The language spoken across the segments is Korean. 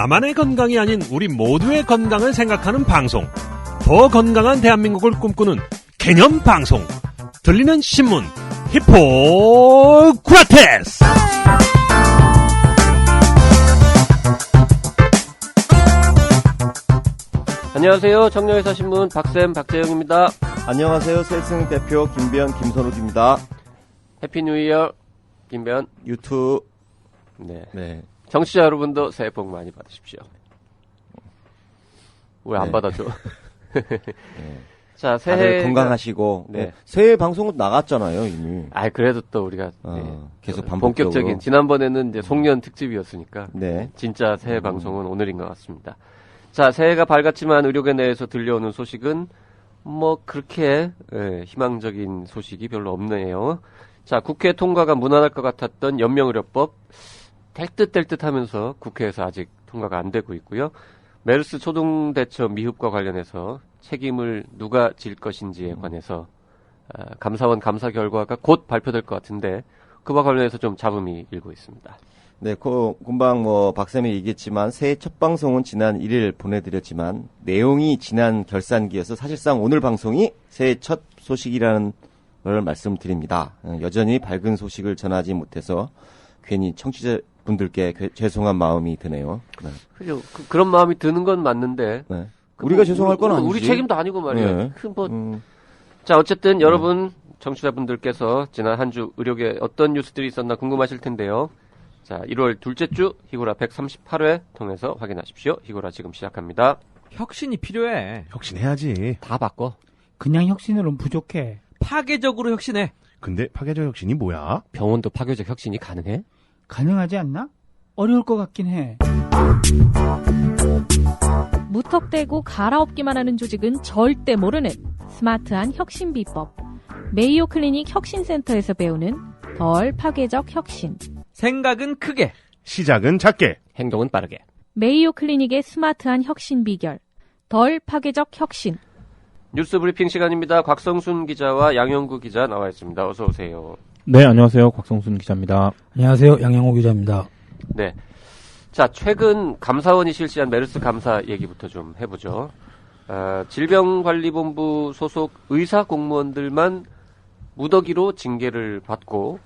나만의 건강이 아닌 우리 모두의 건강을 생각하는 방송. 더 건강한 대한민국을 꿈꾸는 개념 방송. 들리는 신문 히포크라테스. 안녕하세요. 청년회사신문 박쌤 박재영입니다. 안녕하세요. 셀승 대표 김배현 김선욱입니다. 해피 뉴 이어 김배현 유튜브. 네. 정치자 여러분도 새해 복 많이 받으십시오. 왜 안 받아줘? 네. 자, 새해 다들 건강하시고. 네. 새해 방송은 나갔잖아요, 이미. 그래도 또 우리가 계속 반복적으로. 본격적인 지난번에는 이제 송년 특집이었으니까 네. 진짜 새해 방송은 오늘인 것 같습니다. 자, 새해가 밝았지만 의료계 내에서 들려오는 소식은 뭐 그렇게 희망적인 소식이 별로 없네요. 자, 국회 통과가 무난할 것 같았던 연명의료법 될 듯 하면서 국회에서 아직 통과가 안 되고 있고요. 메르스 초동대처 미흡과 관련해서 책임을 누가 질 것인지에 관해서 감사원 감사 결과가 곧 발표될 것 같은데 그와 관련해서 좀 잡음이 일고 있습니다. 네, 금방 박쌤이 얘기했지만 새해 첫 방송은 지난 1일 보내드렸지만 내용이 지난 결산기여서 사실상 오늘 방송이 새해 첫 소식이라는 걸 말씀드립니다. 여전히 밝은 소식을 전하지 못해서 괜히 청취자분들께 죄송한 마음이 드네요. 네. 그죠. 그런 마음이 드는 건 맞는데. 네. 우리가 죄송할 건 아니지. 우리 책임도 아니고 말이에요. 네. 자, 어쨌든 여러분, 청취자분들께서 지난 한 주 의료계 어떤 뉴스들이 있었나 궁금하실 텐데요. 자, 1월 둘째 주 히고라 138회 통해서 확인하십시오. 히고라 지금 시작합니다. 혁신이 필요해. 혁신해야지. 다 바꿔. 그냥 혁신으로는 부족해. 파괴적으로 혁신해. 근데 파괴적 혁신이 뭐야? 병원도 파괴적 혁신이 가능해? 가능하지 않나? 어려울 것 같긴 해. 무턱대고 갈아엎기만 하는 조직은 절대 모르는 스마트한 혁신 비법. 메이오 클리닉 혁신센터에서 배우는 덜 파괴적 혁신. 생각은 크게. 시작은 작게. 행동은 빠르게. 메이오 클리닉의 스마트한 혁신 비결. 덜 파괴적 혁신. 뉴스 브리핑 시간입니다. 곽성순 기자와 양영구 기자 나와 있습니다. 어서 오세요. 네, 안녕하세요. 곽성순 기자입니다. 안녕하세요. 양양호 기자입니다. 네. 자, 최근 감사원이 실시한 메르스 감사 얘기부터 좀 해보죠. 질병관리본부 소속 의사 공무원들만 무더기로 징계를 받고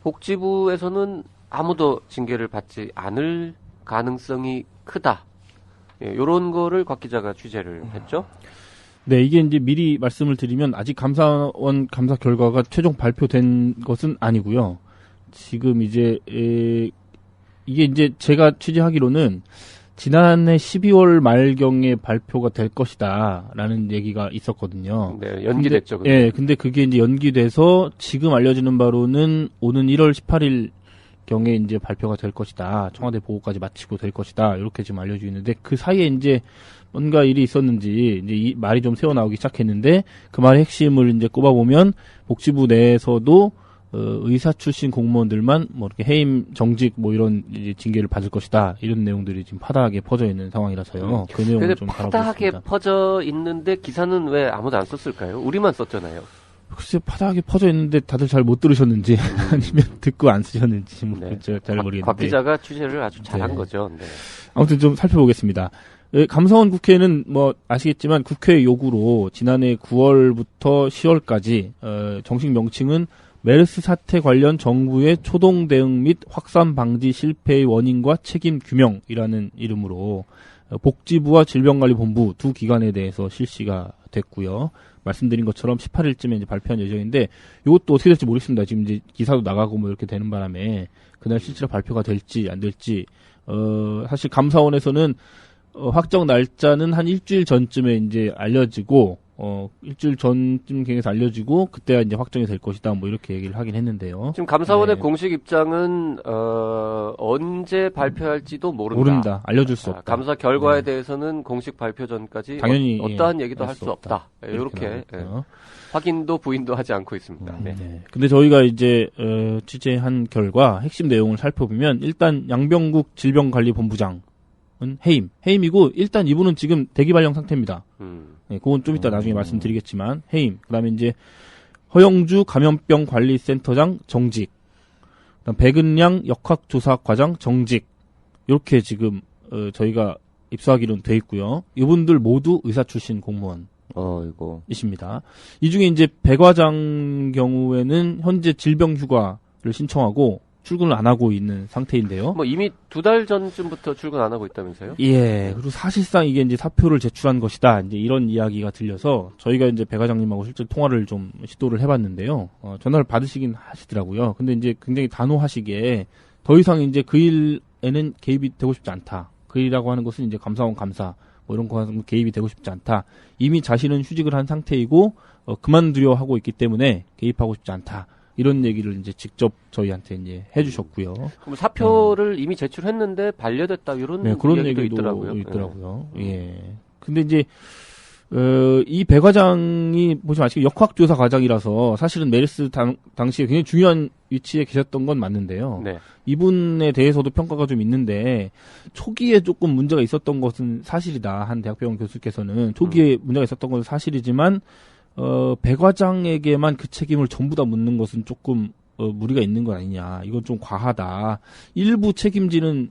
복지부에서는 아무도 징계를 받지 않을 가능성이 크다. 요런 거를 곽 기자가 취재를 했죠. 네, 이게 이제 미리 말씀을 드리면 아직 감사원 감사 결과가 최종 발표된 것은 아니고요. 지금 이제 이게 이제 제가 취재하기로는 지난해 12월 말경에 발표가 될 것이다라는 얘기가 있었거든요. 네, 연기됐죠. 근데 그게 이제 연기돼서 지금 알려지는 바로는 오는 1월 18일 경에 이제 발표가 될 것이다. 청와대 보고까지 마치고 될 것이다. 이렇게 지금 알려지고 있는데 그 사이에 이제 뭔가 일이 있었는지 이제 이 말이 좀 새어 나오기 시작했는데 그 말의 핵심을 이제 꼽아보면 복지부 내에서도 의사 출신 공무원들만 뭐 이렇게 해임 정직 뭐 이런 이제 징계를 받을 것이다 이런 내용들이 지금 파다하게 퍼져 있는 상황이라서요. 그 내용을 좀 파다하게 퍼져 있는데 기사는 왜 아무도 안 썼을까요? 우리만 썼잖아요. 글쎄 파다하게 퍼져 있는데 다들 잘 못 들으셨는지 아니면 듣고 안 쓰셨는지 뭐 잘 모르겠는데. 곽 기자가 취재를 아주 잘한 거죠. 네. 아무튼 좀 살펴보겠습니다. 감사원 국회는 뭐 아시겠지만 국회 요구로 지난해 9월부터 10월까지 정식 명칭은 메르스 사태 관련 정부의 초동 대응 및 확산 방지 실패의 원인과 책임 규명이라는 이름으로 복지부와 질병관리본부 두 기관에 대해서 실시가 됐고요. 말씀드린 것처럼 18일쯤에 이제 발표한 예정인데 이것도 어떻게 될지 모르겠습니다. 지금 이제 기사도 나가고 뭐 이렇게 되는 바람에 그날 실제로 발표가 될지 안 될지 사실 감사원에서는 확정 날짜는 한 일주일 전쯤에 이제 알려지고 일주일 전쯤 경에서 알려지고 그때야 이제 확정이 될 것이다 뭐 이렇게 얘기를 하긴 했는데요. 지금 감사원의 공식 입장은 언제 발표할지도 모른다. 알려줄 수 없다. 감사 결과에 대해서는 공식 발표 전까지 당연히 어떠한 얘기도 할 수 없다. 이렇게 확인도 부인도 하지 않고 있습니다. 네. 근데 저희가 이제 취재한 결과 핵심 내용을 살펴보면 일단 양병국 질병관리본부장 해임이고 일단 이분은 지금 대기 발령 상태입니다. 네, 그건 좀 이따 나중에 말씀드리겠지만 해임. 그다음에 이제 허영주 감염병관리센터장 정직. 그다음 백은양 역학조사과장 정직. 이렇게 지금 저희가 입수하기로는 돼 있고요. 이분들 모두 의사 출신 공무원. 이거. 이십니다. 이 중에 이제 배 과장 경우에는 현재 질병 휴가를 신청하고 출근을 안 하고 있는 상태인데요. 뭐 이미 2달 전쯤부터 출근 안 하고 있다면서요? 예. 그리고 사실상 이게 이제 사표를 제출한 것이다. 이제 이런 이야기가 들려서 저희가 이제 배 과장님하고 실제 통화를 좀 시도를 해봤는데요. 전화를 받으시긴 하시더라고요. 근데 이제 굉장히 단호하시게 더 이상 이제 그 일에는 개입이 되고 싶지 않다. 그 일이라고 하는 것은 이제 감사원 감사 뭐 이런 거 개입이 되고 싶지 않다. 이미 자신은 휴직을 한 상태이고 그만두려 하고 있기 때문에 개입하고 싶지 않다. 이런 얘기를 이제 직접 저희한테 이제 해주셨고요. 그럼 사표를 이미 제출했는데 반려됐다 이런 네, 그런 얘기도 얘기도 있더라고요. 예. 근데 이제 이 배 과장이 보시면 아시겠지만 역학조사 과장이라서 사실은 메르스 당시에 굉장히 중요한 위치에 계셨던 건 맞는데요. 네. 이분에 대해서도 평가가 좀 있는데 초기에 조금 문제가 있었던 것은 사실이다. 한 대학병원 교수께서는 초기에 문제가 있었던 것은 사실이지만 배 과장에게만 그 책임을 전부 다 묻는 것은 조금 무리가 있는 건 아니냐. 이건 좀 과하다. 일부 책임지는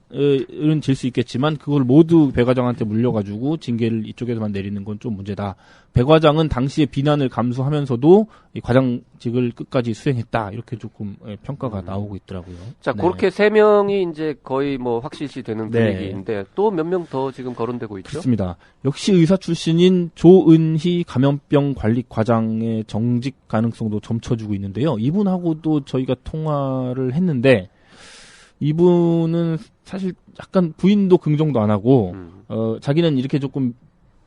질 수 있겠지만 그걸 모두 배 과장한테 물려가지고 징계를 이쪽에서만 내리는 건 좀 문제다. 배 과장은 당시에 비난을 감수하면서도 이 과장직을 끝까지 수행했다. 이렇게 조금 평가가 나오고 있더라고요. 자, 네. 그렇게 3명이 이제 거의 뭐 확실시 되는 네. 분위기인데 또 몇 명 더 지금 거론되고 있죠? 그렇습니다. 역시 의사 출신인 조은희 감염병 관리 과장의 정직 가능성도 점쳐주고 있는데요. 이분하고도 저희가 통화를 했는데 이분은 사실 약간 부인도 긍정도 안 하고 자기는 이렇게 조금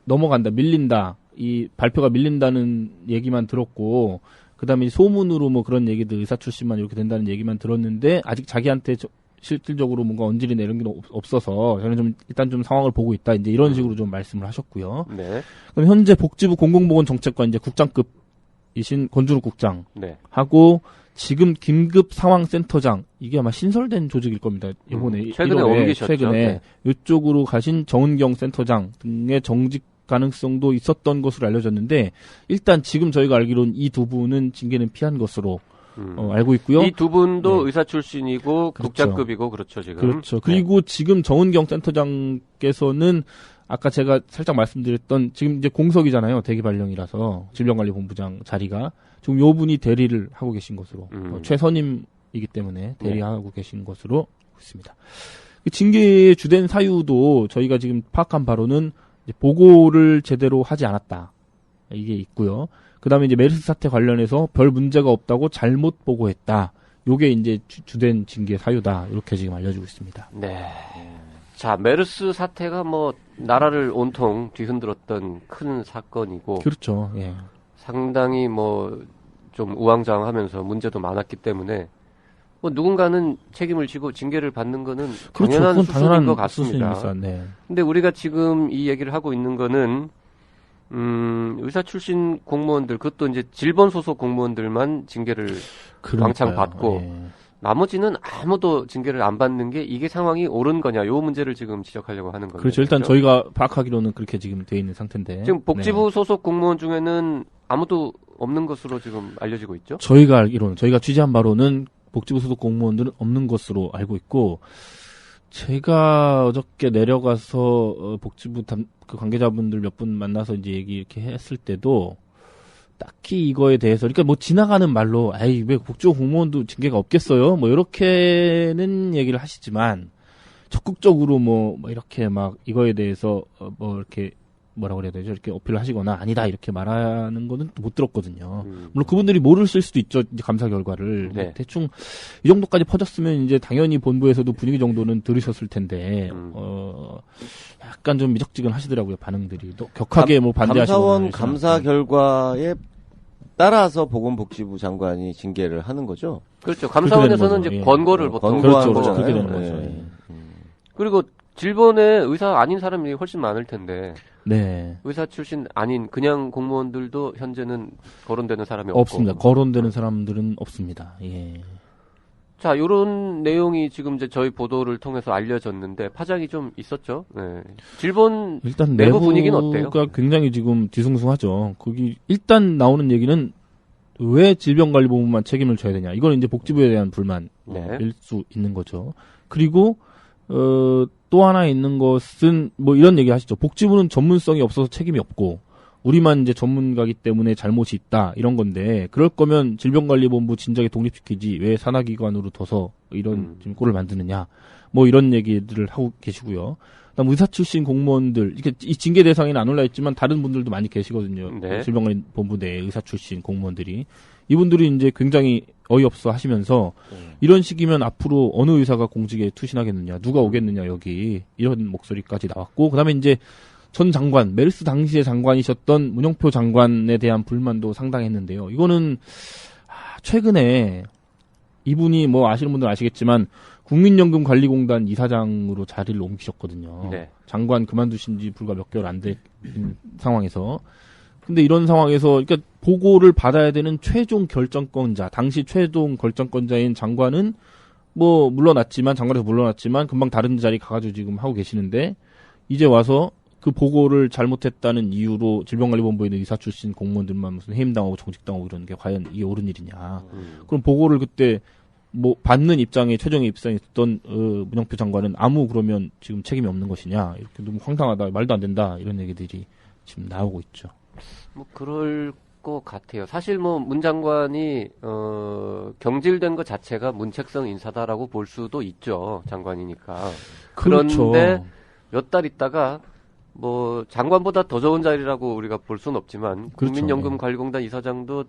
넘어간다, 밀린다, 이 발표가 밀린다는 얘기만 들었고 그다음에 소문으로 뭐 그런 얘기들 의사 출신만 이렇게 된다는 얘기만 들었는데 아직 자기한테 실질적으로 뭔가 언질이 내는 게 없어서 저는 좀 일단 좀 상황을 보고 있다 이제 이런 식으로 좀 말씀을 하셨고요. 네. 그럼 현재 복지부 공공보건정책관 이제 국장급이신 권준욱 국장 네. 하고 지금 긴급 상황센터장 이게 아마 신설된 조직일 겁니다. 이번에 최근에 1월에 옮기셨죠. 최근에 네. 이쪽으로 가신 정은경 센터장 등의 정직 가능성도 있었던 것으로 알려졌는데 일단 지금 저희가 알기로는 이 두 분은 징계는 피한 것으로 알고 있고요. 이 두 분도 네. 의사 출신이고 그렇죠. 국장급이고 그렇죠 지금. 그렇죠. 그리고 지금 정은경 센터장께서는 아까 제가 살짝 말씀드렸던 지금 이제 공석이잖아요. 대기 발령이라서 질병관리본부장 자리가 지금 요 분이 대리를 하고 계신 것으로 최선임이기 때문에 대리하고 계신 것으로 있습니다. 징계의 주된 사유도 저희가 지금 파악한 바로는 이제 보고를 제대로 하지 않았다. 이게 있고요. 그 다음에 이제 메르스 사태 관련해서 별 문제가 없다고 잘못 보고했다. 요게 이제 주된 징계 사유다. 이렇게 지금 알려지고 있습니다. 네. 자, 메르스 사태가 뭐 나라를 온통 뒤흔들었던 큰 사건이고. 그렇죠. 예. 상당히 뭐 좀 우왕좌왕하면서 문제도 많았기 때문에 뭐 누군가는 책임을 지고 징계를 받는 거는 당연한 그렇죠. 수순인 것 같습니다. 네. 근데 우리가 지금 이 얘기를 하고 있는 거는 의사 출신 공무원들 그것도 이제 질본 소속 공무원들만 징계를 왕창 받고 예. 나머지는 아무도 징계를 안 받는 게 이게 상황이 옳은 거냐 요 문제를 지금 지적하려고 하는 거죠. 그렇죠. 일단 저희가 파악하기로는 그렇게 지금 돼 있는 상태인데 지금 복지부 네. 소속 공무원 중에는 아무도 없는 것으로 지금 알려지고 있죠. 저희가 알기로는 저희가 취재한 바로는 복지부 소속 공무원들은 없는 것으로 알고 있고 제가 어저께 내려가서 복지부 그 관계자분들 몇 분 만나서 이제 얘기 이렇게 했을 때도 딱히 이거에 대해서 그러니까 뭐 지나가는 말로 아이 왜 복지부 공무원도 징계가 없겠어요? 뭐 이렇게는 얘기를 하시지만 적극적으로 뭐 이렇게 막 이거에 대해서 뭐 이렇게 뭐라고 그래야 되죠? 이렇게 어필을 하시거나 아니다 이렇게 말하는 거는 못 들었거든요. 물론 그분들이 모르실 수도 있죠. 이제 감사 결과를 네. 대충 이 정도까지 퍼졌으면 이제 당연히 본부에서도 분위기 정도는 들으셨을 텐데 약간 좀 미적지근하시더라고요 반응들이 또 격하게 뭐 반대하시거나 감사원 감사 결과에 따라서 보건복지부 장관이 징계를 하는 거죠. 그렇죠. 감사원에서는 이제 예. 권고를 보통 그렇죠. 거잖아요. 그렇게 되는 거죠. 예. 그리고 질본에 의사 아닌 사람이 훨씬 많을 텐데 네. 의사 출신 아닌 그냥 공무원들도 현재는 거론되는 사람이 없고 없습니다. 거론되는 사람들은 없습니다. 예. 자, 요런 내용이 지금 이제 저희 보도를 통해서 알려졌는데 파장이 좀 있었죠. 네. 질본 일단 내부 분위기는 어때요? 내부가 굉장히 지금 뒤숭숭하죠. 거기 일단 나오는 얘기는 왜 질병관리본부만 책임을 져야 되냐. 이건 이제 복지부에 대한 불만일 네. 수 있는 거죠. 그리고 또 하나 있는 것은 뭐 이런 얘기 하시죠. 복지부는 전문성이 없어서 책임이 없고 우리만 이제 전문가기 때문에 잘못이 있다 이런 건데 그럴 거면 질병관리본부 진작에 독립시키지 왜 산하기관으로 둬서 이런 지금 꼴을 만드느냐 뭐 이런 얘기들을 하고 계시고요. 그다음 의사 출신 공무원들 이게 이 징계 대상에는 안 올라 있지만 다른 분들도 많이 계시거든요. 네. 질병관리본부 내 의사 출신 공무원들이 이분들이 이제 굉장히 어이없어 하시면서 이런 식이면 앞으로 어느 의사가 공직에 투신하겠느냐 누가 오겠느냐 여기 이런 목소리까지 나왔고 그다음에 이제 전 장관 메르스 당시에 장관이셨던 문영표 장관에 대한 불만도 상당했는데요. 이거는 최근에 이분이 뭐 아시는 분들 아시겠지만 국민연금관리공단 이사장으로 자리를 옮기셨거든요. 네. 장관 그만두신 지 불과 몇 개월 안 된 상황에서. 근데 이런 상황에서 그러니까 보고를 받아야 되는 최종 결정권자, 당시 최종 결정권자인 장관은 뭐 물러났지만 장관에서 물러났지만 금방 다른 자리 가가지고 지금 하고 계시는데 이제 와서 그 보고를 잘못했다는 이유로 질병관리본부에 있는 의사 출신 공무원들만 무슨 해임당하고 정직당하고 이러는 게 과연 이게 옳은 일이냐. 그럼 보고를 그때 뭐 받는 입장에 최종의 입장에 있었던 문영표 장관은 아무 그러면 지금 책임이 없는 것이냐. 이렇게 너무 황당하다. 말도 안 된다. 이런 얘기들이 지금 나오고 있죠. 뭐 그럴 것 같아요. 사실 뭐 문 장관이 경질된 것 자체가 문책성 인사다라고 볼 수도 있죠. 장관이니까. 그렇죠. 그런데 몇 달 있다가 뭐 장관보다 더 좋은 자리라고 우리가 볼 수는 없지만 그렇죠. 국민연금관리공단 이사장도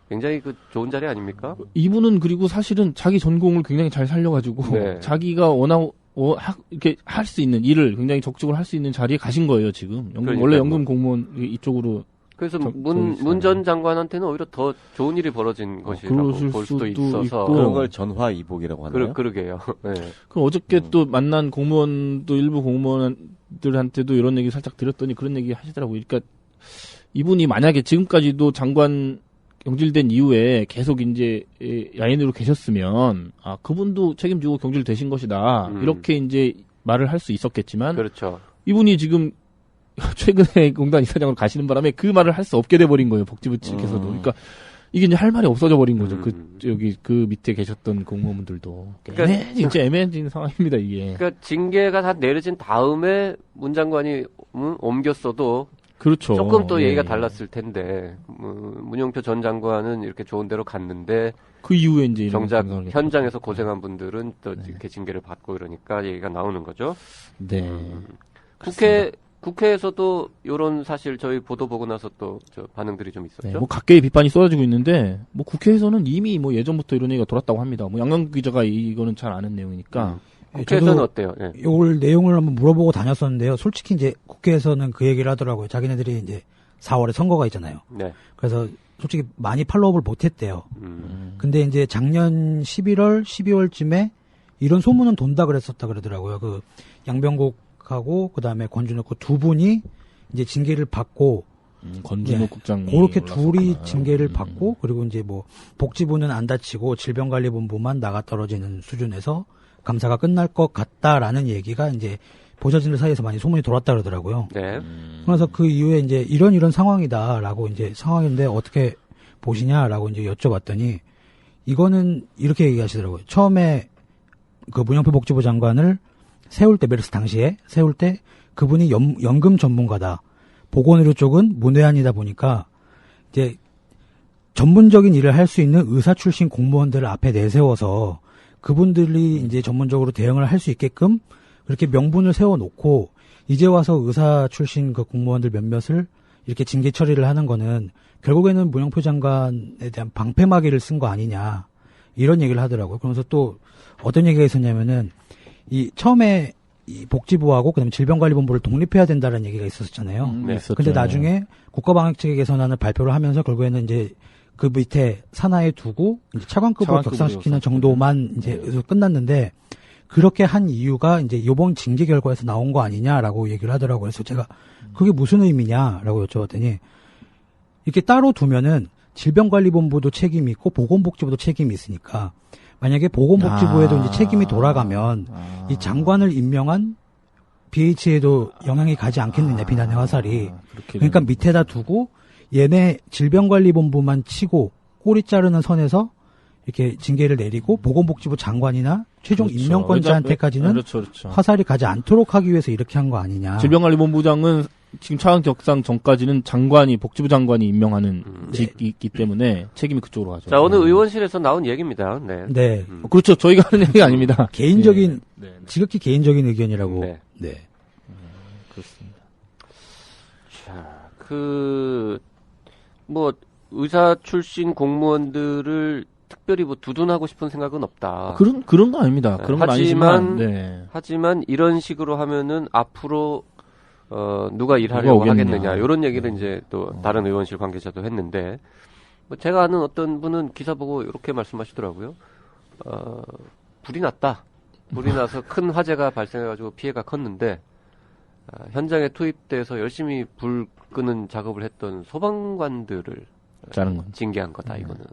굉장히 그 좋은 자리 아닙니까? 이분은 그리고 사실은 자기 전공을 굉장히 잘 살려가지고 네. 자기가 워낙 이렇게 할 수 있는 일을 굉장히 적극적으로 할 수 있는 자리에 가신 거예요 지금. 원래 연금 공무원 이쪽으로. 그래서 문 전 장관한테는 오히려 더 좋은 일이 벌어진 것이라고 볼 수도 있어서 있고. 그런 걸 전화위복이라고 하나요? 그러게요. 네. 그럼 어저께 또 만난 공무원도 일부 공무원들한테도 이런 얘기 살짝 드렸더니 그런 얘기 하시더라고요. 그러니까 이분이 만약에 지금까지도 장관 경질된 이후에 계속 이제 야인으로 계셨으면 그분도 책임지고 경질되신 것이다. 이렇게 이제 말을 할 수 있었겠지만 그렇죠. 이분이 지금 최근에 공단 이사장으로 가시는 바람에 그 말을 할 수 없게 돼버린 거예요. 복지부 측에서도. 그러니까 이게 이제 할 말이 없어져 버린 거죠. 그 밑에 계셨던 공무원분들도. 그러니까 진짜 애매해진 상황입니다, 이게. 그러니까 징계가 다 내려진 다음에 문 장관이 옮겼어도 그렇죠. 조금 또 얘기가 달랐을 텐데 문영표 전 장관은 이렇게 좋은 데로 갔는데 그 이후에 이제 정작 현장에서 고생한 분들은 또 이렇게 징계를 받고 이러니까 얘기가 나오는 거죠. 네. 국회에서도 이런 사실 저희 보도 보고 나서 또 저 반응들이 좀 있었죠. 네, 뭐 각계의 비판이 쏟아지고 있는데 뭐 국회에서는 이미 뭐 예전부터 이런 얘기가 돌았다고 합니다. 뭐 양강국 기자가 이거는 잘 아는 내용이니까. 국회에서는 어때요? 네. 이걸 내용을 한번 물어보고 다녔었는데요. 솔직히 이제 국회에서는 그 얘기를 하더라고요. 자기네들이 이제 4월에 선거가 있잖아요. 네. 그래서 솔직히 많이 팔로우업을 못했대요. 근데 이제 작년 11월, 12월쯤에 이런 소문은 돈다 그랬었다 그러더라고요. 그 양병국하고 그다음에 권준욱 두 분이 이제 징계를 받고 권준욱 국장 그렇게 둘이 징계를 받고 그리고 이제 뭐 복지부는 안 다치고 질병관리본부만 나가 떨어지는 수준에서 감사가 끝날 것 같다라는 얘기가 이제 보좌진들 사이에서 많이 소문이 돌았다 그러더라고요. 네. 그래서 그 이후에 이제 이런 상황이다라고 이제 상황인데 어떻게 보시냐라고 이제 여쭤봤더니 이거는 이렇게 얘기하시더라고요. 처음에 그 문영표 복지부 장관을 세울 때 메르스 당시에 세울 때 그분이 연금 전문가다. 보건의료 쪽은 문외한이다 보니까 이제 전문적인 일을 할 수 있는 의사 출신 공무원들을 앞에 내세워서 그분들이 이제 전문적으로 대응을 할 수 있게끔 그렇게 명분을 세워놓고 이제 와서 의사 출신 그 공무원들 몇몇을 이렇게 징계 처리를 하는 거는 결국에는 문영표 장관에 대한 방패막이를 쓴 거 아니냐 이런 얘기를 하더라고요. 그러면서 또 어떤 얘기가 있었냐면은 이 처음에 이 복지부하고 그다음에 질병관리본부를 독립해야 된다는 얘기가 있었잖아요. 네. 근데 나중에 국가방역체계 개선안을 발표를 하면서 결국에는 이제 그 밑에 산하에 두고 이제 차관급으로 격상시키는 정도만 이제 끝났는데 그렇게 한 이유가 이제 이번 징계 결과에서 나온 거 아니냐라고 얘기를 하더라고요. 그래서 제가 그게 무슨 의미냐라고 여쭤봤더니 이렇게 따로 두면은 질병관리본부도 책임이 있고 보건복지부도 책임이 있으니까 만약에 보건복지부에도 이제 책임이 돌아가면 이 장관을 임명한 BH에도 영향이 가지 않겠느냐 비난의 화살이. 그러니까 밑에다 두고 얘네 질병관리본부만 치고 꼬리 자르는 선에서 이렇게 징계를 내리고 보건복지부 장관이나 최종 그렇죠. 임명권자한테까지는 그렇죠, 그렇죠. 화살이 가지 않도록 하기 위해서 이렇게 한 거 아니냐. 질병관리본부장은 지금 차관 격상 전까지는 장관이 복지부 장관이 임명하는 직이기 때문에 책임이 그쪽으로 가죠. 자, 어느 의원실에서 나온 얘기입니다. 네. 네. 그렇죠. 저희가 하는 얘기가 아닙니다. 개인적인 네, 네. 지극히 개인적인 의견이라고. 네. 네. 그렇습니다. 자, 뭐 의사 출신 공무원들을 특별히 뭐 두둔하고 싶은 생각은 없다. 그런 거 아닙니다. 그런 건 아니지만, 네. 하지만 이런 식으로 하면은 앞으로 누가 일하려고 오겠냐. 하겠느냐 이런 얘기를 이제 또 다른 의원실 관계자도 했는데 뭐 제가 아는 어떤 분은 기사 보고 이렇게 말씀하시더라고요. 불이 났다. 불이 나서 큰 화재가 발생해가지고 피해가 컸는데 현장에 투입돼서 열심히 불 끄는 작업을 했던 소방관들을 자른 건. 징계한 거다 이거는.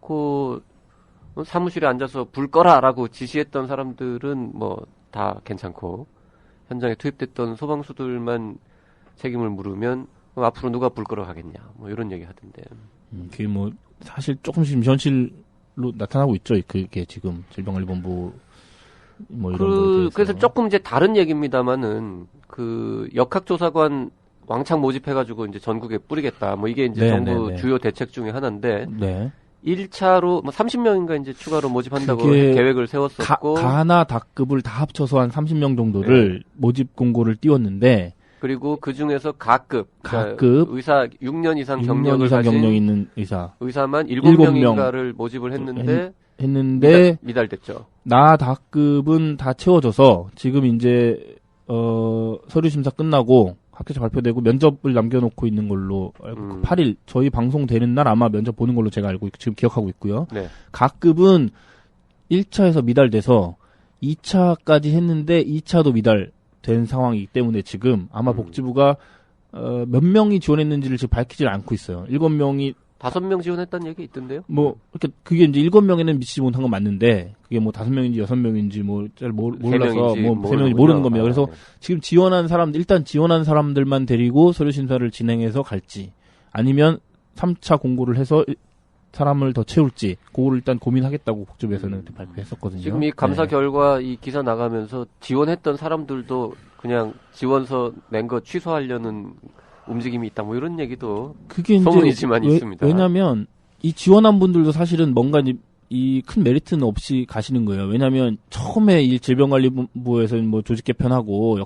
그 사무실에 앉아서 불 꺼라라고 지시했던 사람들은 뭐 다 괜찮고 현장에 투입됐던 소방수들만 책임을 물으면 그럼 앞으로 누가 불 끌어 가겠냐 뭐 이런 얘기 하던데. 그게 뭐 사실 조금씩 현실로 나타나고 있죠. 그게 지금 질병관리본부 뭐 이런 거에 대해서. 그래서 조금 이제 다른 얘기입니다만은 그 역학조사관 왕창 모집해가지고 이제 전국에 뿌리겠다. 뭐 이게 이제 정부 주요 대책 중에 하나인데. 네. 1차로 뭐 30명인가 이제 추가로 모집한다고 그게 계획을 세웠었고 가나 다급을 다 합쳐서 한 30명 정도를 모집 공고를 띄웠는데 그리고 그 중에서 가급 의사 6년 이상 6년 경력을 이상 가진 경력 있는 의사만 7명인가를 모집을 했는데 미달됐죠. 나 다급은 다 채워져서 지금 이제 서류 심사 끝나고 합격자 발표되고 면접을 남겨놓고 있는 걸로 알고 8일 저희 방송 되는 날 아마 면접 보는 걸로 제가 알고 지금 기억하고 있고요. 네. 각급은 1차에서 미달돼서 2차까지 했는데 2차도 미달된 상황이기 때문에 지금 아마 복지부가 몇 명이 지원했는지를 지금 밝히질 않고 있어요. 7명이 5명 지원했다는 얘기 있던데요? 뭐 이렇게 그게 이제 7명에는 미치지 못한 건 맞는데 그게 뭐 5명인지 6명인지 뭐 잘 몰라서 뭐 3명인지 모르는 겁니다. 그래서 지금 지원한 사람들 일단 지원한 사람들만 데리고 서류 심사를 진행해서 갈지 아니면 3차 공고를 해서 사람을 더 채울지 그거를 일단 고민하겠다고 복지부에서는 발표했었거든요. 지금 이 감사 결과 이 기사 나가면서 지원했던 사람들도 그냥 지원서 낸 거 취소하려는 움직임이 있다 뭐 이런 얘기도 그게 소문이지만 있습니다. 왜냐하면 이 지원한 분들도 사실은 뭔가 이 큰 메리트는 없이 가시는 거예요. 왜냐하면 처음에 이 질병관리본부에서는 뭐 조직 개편하고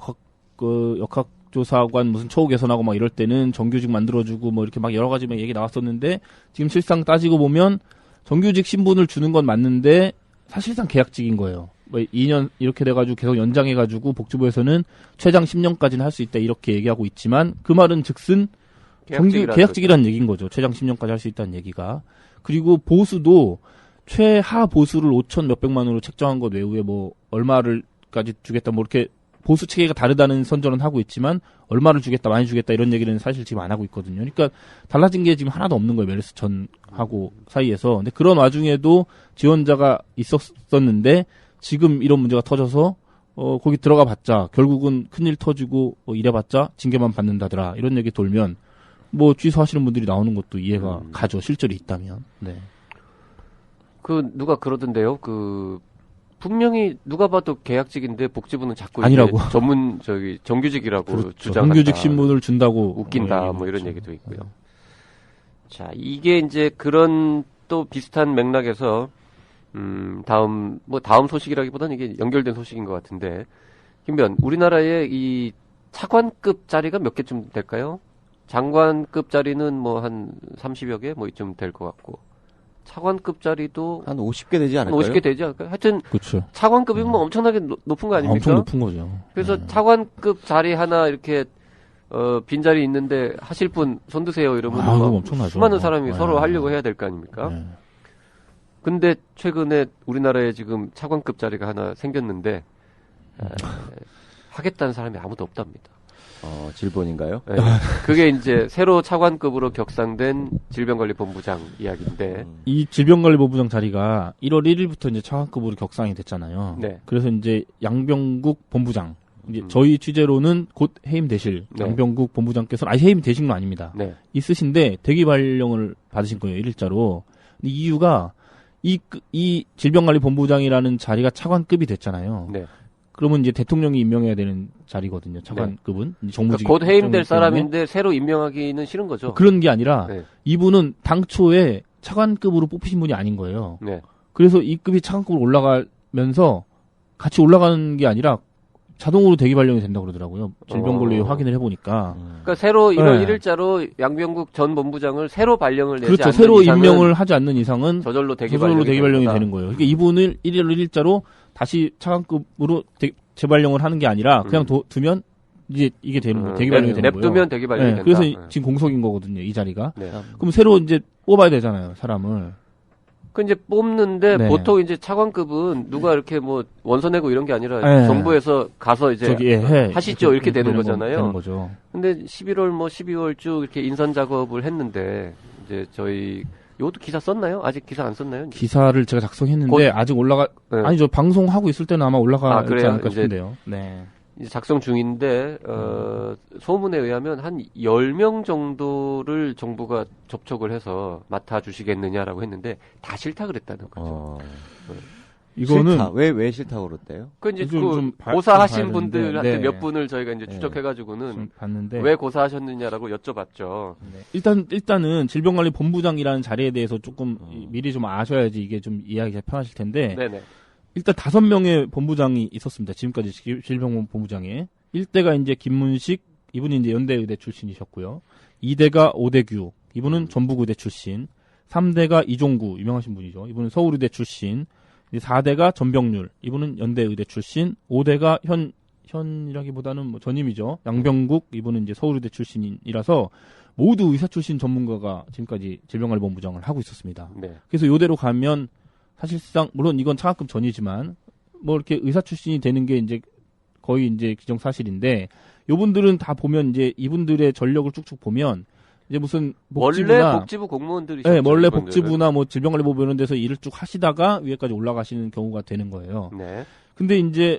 역학조사관 무슨 처우 개선하고 막 이럴 때는 정규직 만들어주고 뭐 이렇게 막 여러 가지 얘기 나왔었는데 지금 실상 따지고 보면 정규직 신분을 주는 건 맞는데 사실상 계약직인 거예요. 뭐 2년 이렇게 돼가지고 계속 연장해가지고 복지부에서는 최장 10년까지는 할 수 있다 이렇게 얘기하고 있지만 그 말은 즉슨 계약직이라는 얘기인 거죠. 최장 10년까지 할 수 있다는 얘기가. 그리고 보수도 최하 보수를 5천 몇백만 원으로 책정한 것 외에 뭐 얼마를까지 주겠다 뭐 이렇게 보수 체계가 다르다는 선전은 하고 있지만 얼마를 주겠다 많이 주겠다 이런 얘기는 사실 지금 안 하고 있거든요. 그러니까 달라진 게 지금 하나도 없는 거예요. 메르스 전하고 사이에서. 근데 그런 와중에도 지원자가 있었었는데 지금 이런 문제가 터져서 거기 들어가 봤자 결국은 큰일 터지고 이래봤자 징계만 받는다더라 이런 얘기 돌면 뭐 취소하시는 분들이 나오는 것도 이해가 가죠. 실절이 있다면. 네. 누가 그러던데요. 분명히 누가 봐도 계약직인데 복지부는 자꾸 아니라고 정규직이라고 그렇죠. 주장한다. 정규직 신분을 준다고 웃긴다 뭐 이런 얘기도 있고요. 자, 이게 이제 그런 또 비슷한 맥락에서 다음 소식이라기보다는 이게 연결된 소식인 것 같은데 김변 우리나라의 이 차관급 자리가 몇 개쯤 될까요? 장관급 자리는 뭐 한 30여 개 뭐 이쯤 될 것 같고 차관급 자리도 한 50개 되지 않을까요? 50개 되지 않을까요? 하여튼 그렇죠. 차관급이면 뭐 엄청나게 높은 거 아닙니까? 엄청 높은 거죠. 그래서 차관급 자리 하나 이렇게 빈자리 있는데 하실 분 손 드세요 이러면 엄청나죠. 수많은 사람이 서로 하려고 해야 될 거 아닙니까? 근데 최근에 우리나라에 지금 차관급 자리가 하나 생겼는데 하겠다는 사람이 아무도 없답니다. 질본인가요? 네. 그게 이제 새로 차관급으로 격상된 질병관리본부장 이야기인데 이 질병관리본부장 자리가 1월 1일부터 이제 차관급으로 격상이 됐잖아요. 네. 그래서 이제 양병국 본부장 이제 저희 취재로는 곧 해임되실 양병국 본부장께서는 해임되신 건 아닙니다. 네. 있으신데 대기 발령을 받으신 거예요. 1일자로. 근데 이유가 이 질병관리본부장이라는 자리가 차관급이 됐잖아요. 네. 그러면 이제 대통령이 임명해야 되는 자리거든요. 차관급은 정무직. 그러니까 곧 해임될 사람인데 새로 임명하기는 싫은 거죠. 그런 게 아니라 네. 이분은 당초에 차관급으로 뽑히신 분이 아닌 거예요. 네. 그래서 이 급이 차관급으로 올라가면서 같이 올라가는 게 아니라 자동으로 대기 발령이 된다고 그러더라고요. 질병관리 확인을 해보니까. 그러니까 새로 1월 네. 1일자로 양병국 전 본부장을 새로 발령을 내지 그렇죠. 않는 새로 이상은 임명을 하지 않는 이상은 저절로 대기 발령이 발령이 되는 거예요. 그러니까 이분을 1월 1일자로 다시 차관급으로 재발령을 하는 게 아니라 그냥 두면 이제 이게 되는 거예요. 대기 발령이 되는 거예요. 냅두면 대기 발령이 된다. 그래서 지금 공석인 거거든요. 이 자리가. 네. 그럼 새로 이제 뽑아야 되잖아요. 사람을. 그 이제 뽑는데 네. 보통 이제 차관급은 누가 이렇게 뭐 원서 내고 이런 게 아니라 네. 정부에서 가서 이제 하시죠 이렇게 되는 거잖아요. 되는 거죠. 근데 11월 뭐 12월 쭉 이렇게 인선 작업을 했는데 이제 저희 이것도 기사 썼나요? 아직 기사 안 썼나요? 기사를 제가 작성했는데 아직 네. 아니죠. 방송하고 있을 때는 아마 올라가지 그래요? 않을까 싶은데요. 네. 이제 작성 중인데 소문에 의하면 한 10명 정도를 정부가 접촉을 해서 맡아주시겠느냐라고 했는데 다 싫다 그랬다는 거죠. 이거는 싫다. 왜 싫다고 그랬대요? 그 이제 좀 고사하신 좀 분들한테 네. 몇 분을 저희가 이제 추적해가지고는 좀 봤는데 왜 고사하셨느냐라고 여쭤봤죠. 네. 일단은 질병관리본부장이라는 자리에 대해서 조금 미리 좀 아셔야지 이게 좀 이해하기가 편하실 텐데 네네. 일단 5명의 본부장이 있었습니다. 지금까지 질병본부장에 1대가 이제 김문식 이분이 이제 연대의대 출신이셨고요. 2대가 오대규 이분은 전북의대 출신. 3대가 이종구 유명하신 분이죠. 이분은 서울의대 출신. 4대가 전병률 이분은 연대의대 출신. 5대가 현이라기보다는 뭐 전임이죠. 양병국 이분은 이제 서울의대 출신이라서 모두 의사 출신 전문가가 지금까지 질병관리본부장을 하고 있었습니다. 네. 그래서 요대로 가면 사실상 물론 이건 차관급 전이지만 뭐 이렇게 의사 출신이 되는 게 이제 거의 이제 기정사실인데 요분들은 다 보면 이제 이분들의 전력을 쭉쭉 보면 이제 무슨 복지부나 원래 복지부 공무원들이셨죠. 네, 원래 이분들은. 복지부나 뭐 질병관리본부 이런 데서 일을 쭉 하시다가 위에까지 올라가시는 경우가 되는 거예요. 네. 근데 이제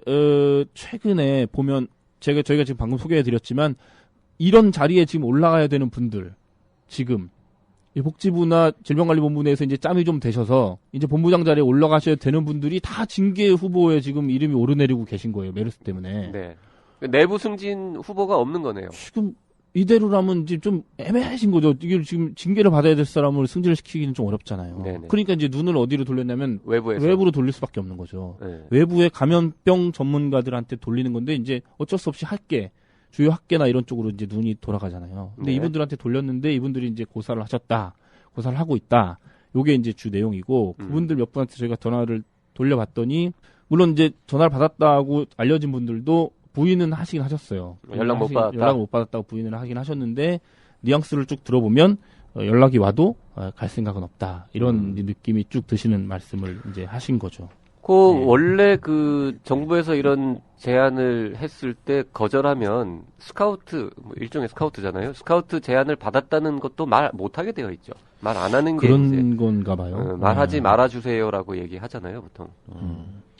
최근에 보면 저희가 지금 방금 소개해 드렸지만 이런 자리에 지금 올라가야 되는 분들 지금 이 복지부나 질병관리본부 내에서 이제 짬이 좀 되셔서 이제 본부장 자리에 올라가셔야 되는 분들이 다 징계 후보에 지금 이름이 오르내리고 계신 거예요. 메르스 때문에. 네. 내부 승진 후보가 없는 거네요. 지금 이대로라면 이제 좀 애매해진 거죠. 이게 지금 징계를 받아야 될 사람을 승진을 시키기는 좀 어렵잖아요. 네네. 그러니까 이제 눈을 어디로 돌렸냐면 외부에서. 외부로 돌릴 수밖에 없는 거죠. 네. 외부의 감염병 전문가들한테 돌리는 건데 이제 어쩔 수 없이 주요 학계나 이런 쪽으로 이제 눈이 돌아가잖아요. 근데 네. 이분들한테 돌렸는데 이분들이 이제 고사를 하고 있다. 요게 이제 주 내용이고 그분들 몇 분한테 저희가 전화를 돌려봤더니 물론 이제 전화를 받았다고 알려진 분들도 부인은 하시긴 하셨어요. 연락을 못 받았다고 부인을 하긴 하셨는데 뉘앙스를 쭉 들어보면 연락이 와도 갈 생각은 없다. 이런 느낌이 쭉 드시는 말씀을 이제 하신 거죠. 네. 원래 정부에서 이런 제안을 했을 때 거절하면 스카우트, 일종의 스카우트잖아요. 스카우트 제안을 받았다는 것도 말 못하게 되어 있죠. 말 안 하는 게 그런 이제 건가 봐요. 말하지 말아주세요라고 얘기하잖아요, 보통.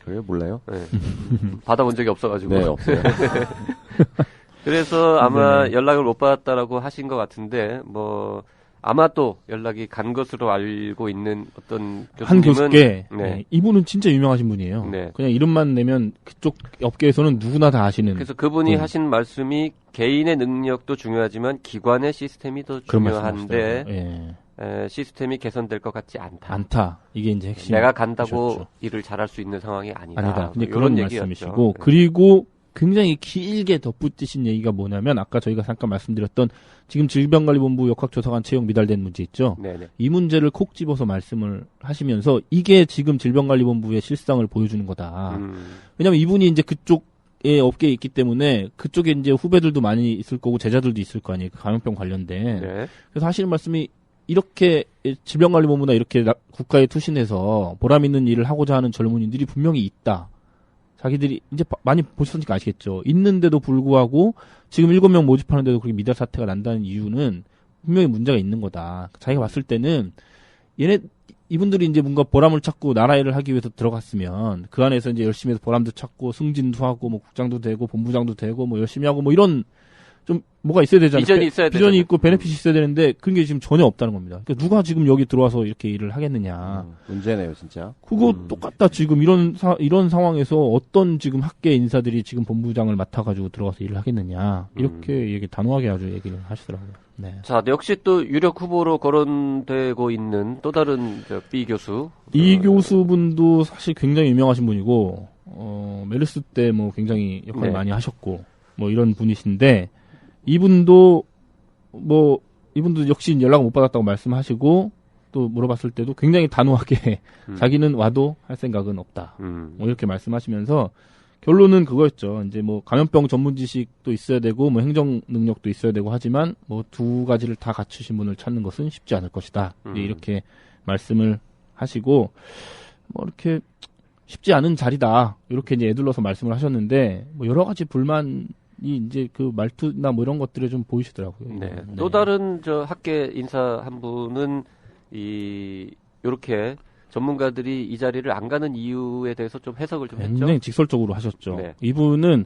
그래요? 몰라요? 네. 받아본 적이 없어가지고. 네, 없어요. 그래서 아마 네. 연락을 못 받았다라고 하신 것 같은데, 아마 또 연락이 간 것으로 알고 있는 어떤 한 교수님은 교수께 네. 이분은 진짜 유명하신 분이에요. 네. 그냥 이름만 내면 그쪽 업계에서는 누구나 다 아시는. 그래서 그분이 하신 말씀이 개인의 능력도 중요하지만 기관의 시스템이 더 그런 중요한데 말씀이시더라고요. 예. 시스템이 개선될 것 같지 않다. 않다. 이게 이제 핵심. 내가 간다고 하셨죠. 일을 잘할 수 있는 상황이 아니다. 아니다. 근데 이런 그런 얘기였죠. 말씀이시고 네. 그리고 굉장히 길게 덧붙이신 얘기가 뭐냐면 아까 저희가 잠깐 말씀드렸던 지금 질병관리본부 역학조사관 채용 미달된 문제 있죠. 네네. 이 문제를 콕 집어서 말씀을 하시면서 이게 지금 질병관리본부의 실상을 보여주는 거다. 왜냐하면 이분이 이제 그쪽에 업계에 있기 때문에 그쪽에 이제 후배들도 많이 있을 거고 제자들도 있을 거 아니에요. 감염병 관련된. 네. 그래서 하시는 말씀이 이렇게 질병관리본부나 이렇게 국가에 투신해서 보람 있는 일을 하고자 하는 젊은이들이 분명히 있다. 자기들이 이제 많이 보셨으니까 아시겠죠. 있는데도 불구하고 지금 7명 모집하는데도 그렇게 미달 사태가 난다는 이유는 분명히 문제가 있는 거다. 자기가 봤을 때는 이분들이 이제 뭔가 보람을 찾고 나라 일을 하기 위해서 들어갔으면 그 안에서 이제 열심히 해서 보람도 찾고 승진도 하고 뭐 국장도 되고 본부장도 되고 뭐 열심히 하고 뭐 이런 좀 뭐가 있어야 되잖아요. 비전이 있어야 비전이 되잖아요. 있고 베네핏이 있어야 되는데 그런 게 지금 전혀 없다는 겁니다. 그러니까 누가 지금 여기 들어와서 이렇게 일을 하겠느냐. 문제네요, 진짜. 그거 똑같다. 지금 이런 상황에서 어떤 지금 학계 인사들이 지금 본부장을 맡아가지고 들어가서 일을 하겠느냐. 이렇게 얘기 단호하게 아주 얘기를 하시더라고요. 네. 자, 역시 또 유력 후보로 거론되고 있는 또 다른 B 교수. 이 교수분도 사실 굉장히 유명하신 분이고, 메르스 때 뭐 굉장히 역할을 네. 많이 하셨고, 뭐 이런 분이신데, 이분도 역시 연락을 못 받았다고 말씀하시고, 또 물어봤을 때도 굉장히 단호하게 자기는 와도 할 생각은 없다. 뭐 이렇게 말씀하시면서, 결론은 그거였죠. 이제 뭐 감염병 전문 지식도 있어야 되고 뭐 행정 능력도 있어야 되고 하지만 뭐 두 가지를 다 갖추신 분을 찾는 것은 쉽지 않을 것이다. 이렇게 말씀을 하시고 뭐 이렇게 쉽지 않은 자리다. 이렇게 이제 애둘러서 말씀을 하셨는데 뭐 여러 가지 불만이 이제 그 말투나 뭐 이런 것들에 좀 보이시더라고요. 네. 또 다른 학계 인사 한 분은 요렇게 전문가들이 이 자리를 안 가는 이유에 대해서 좀 해석을 좀 했죠. 굉장히 직설적으로 하셨죠. 네. 이분은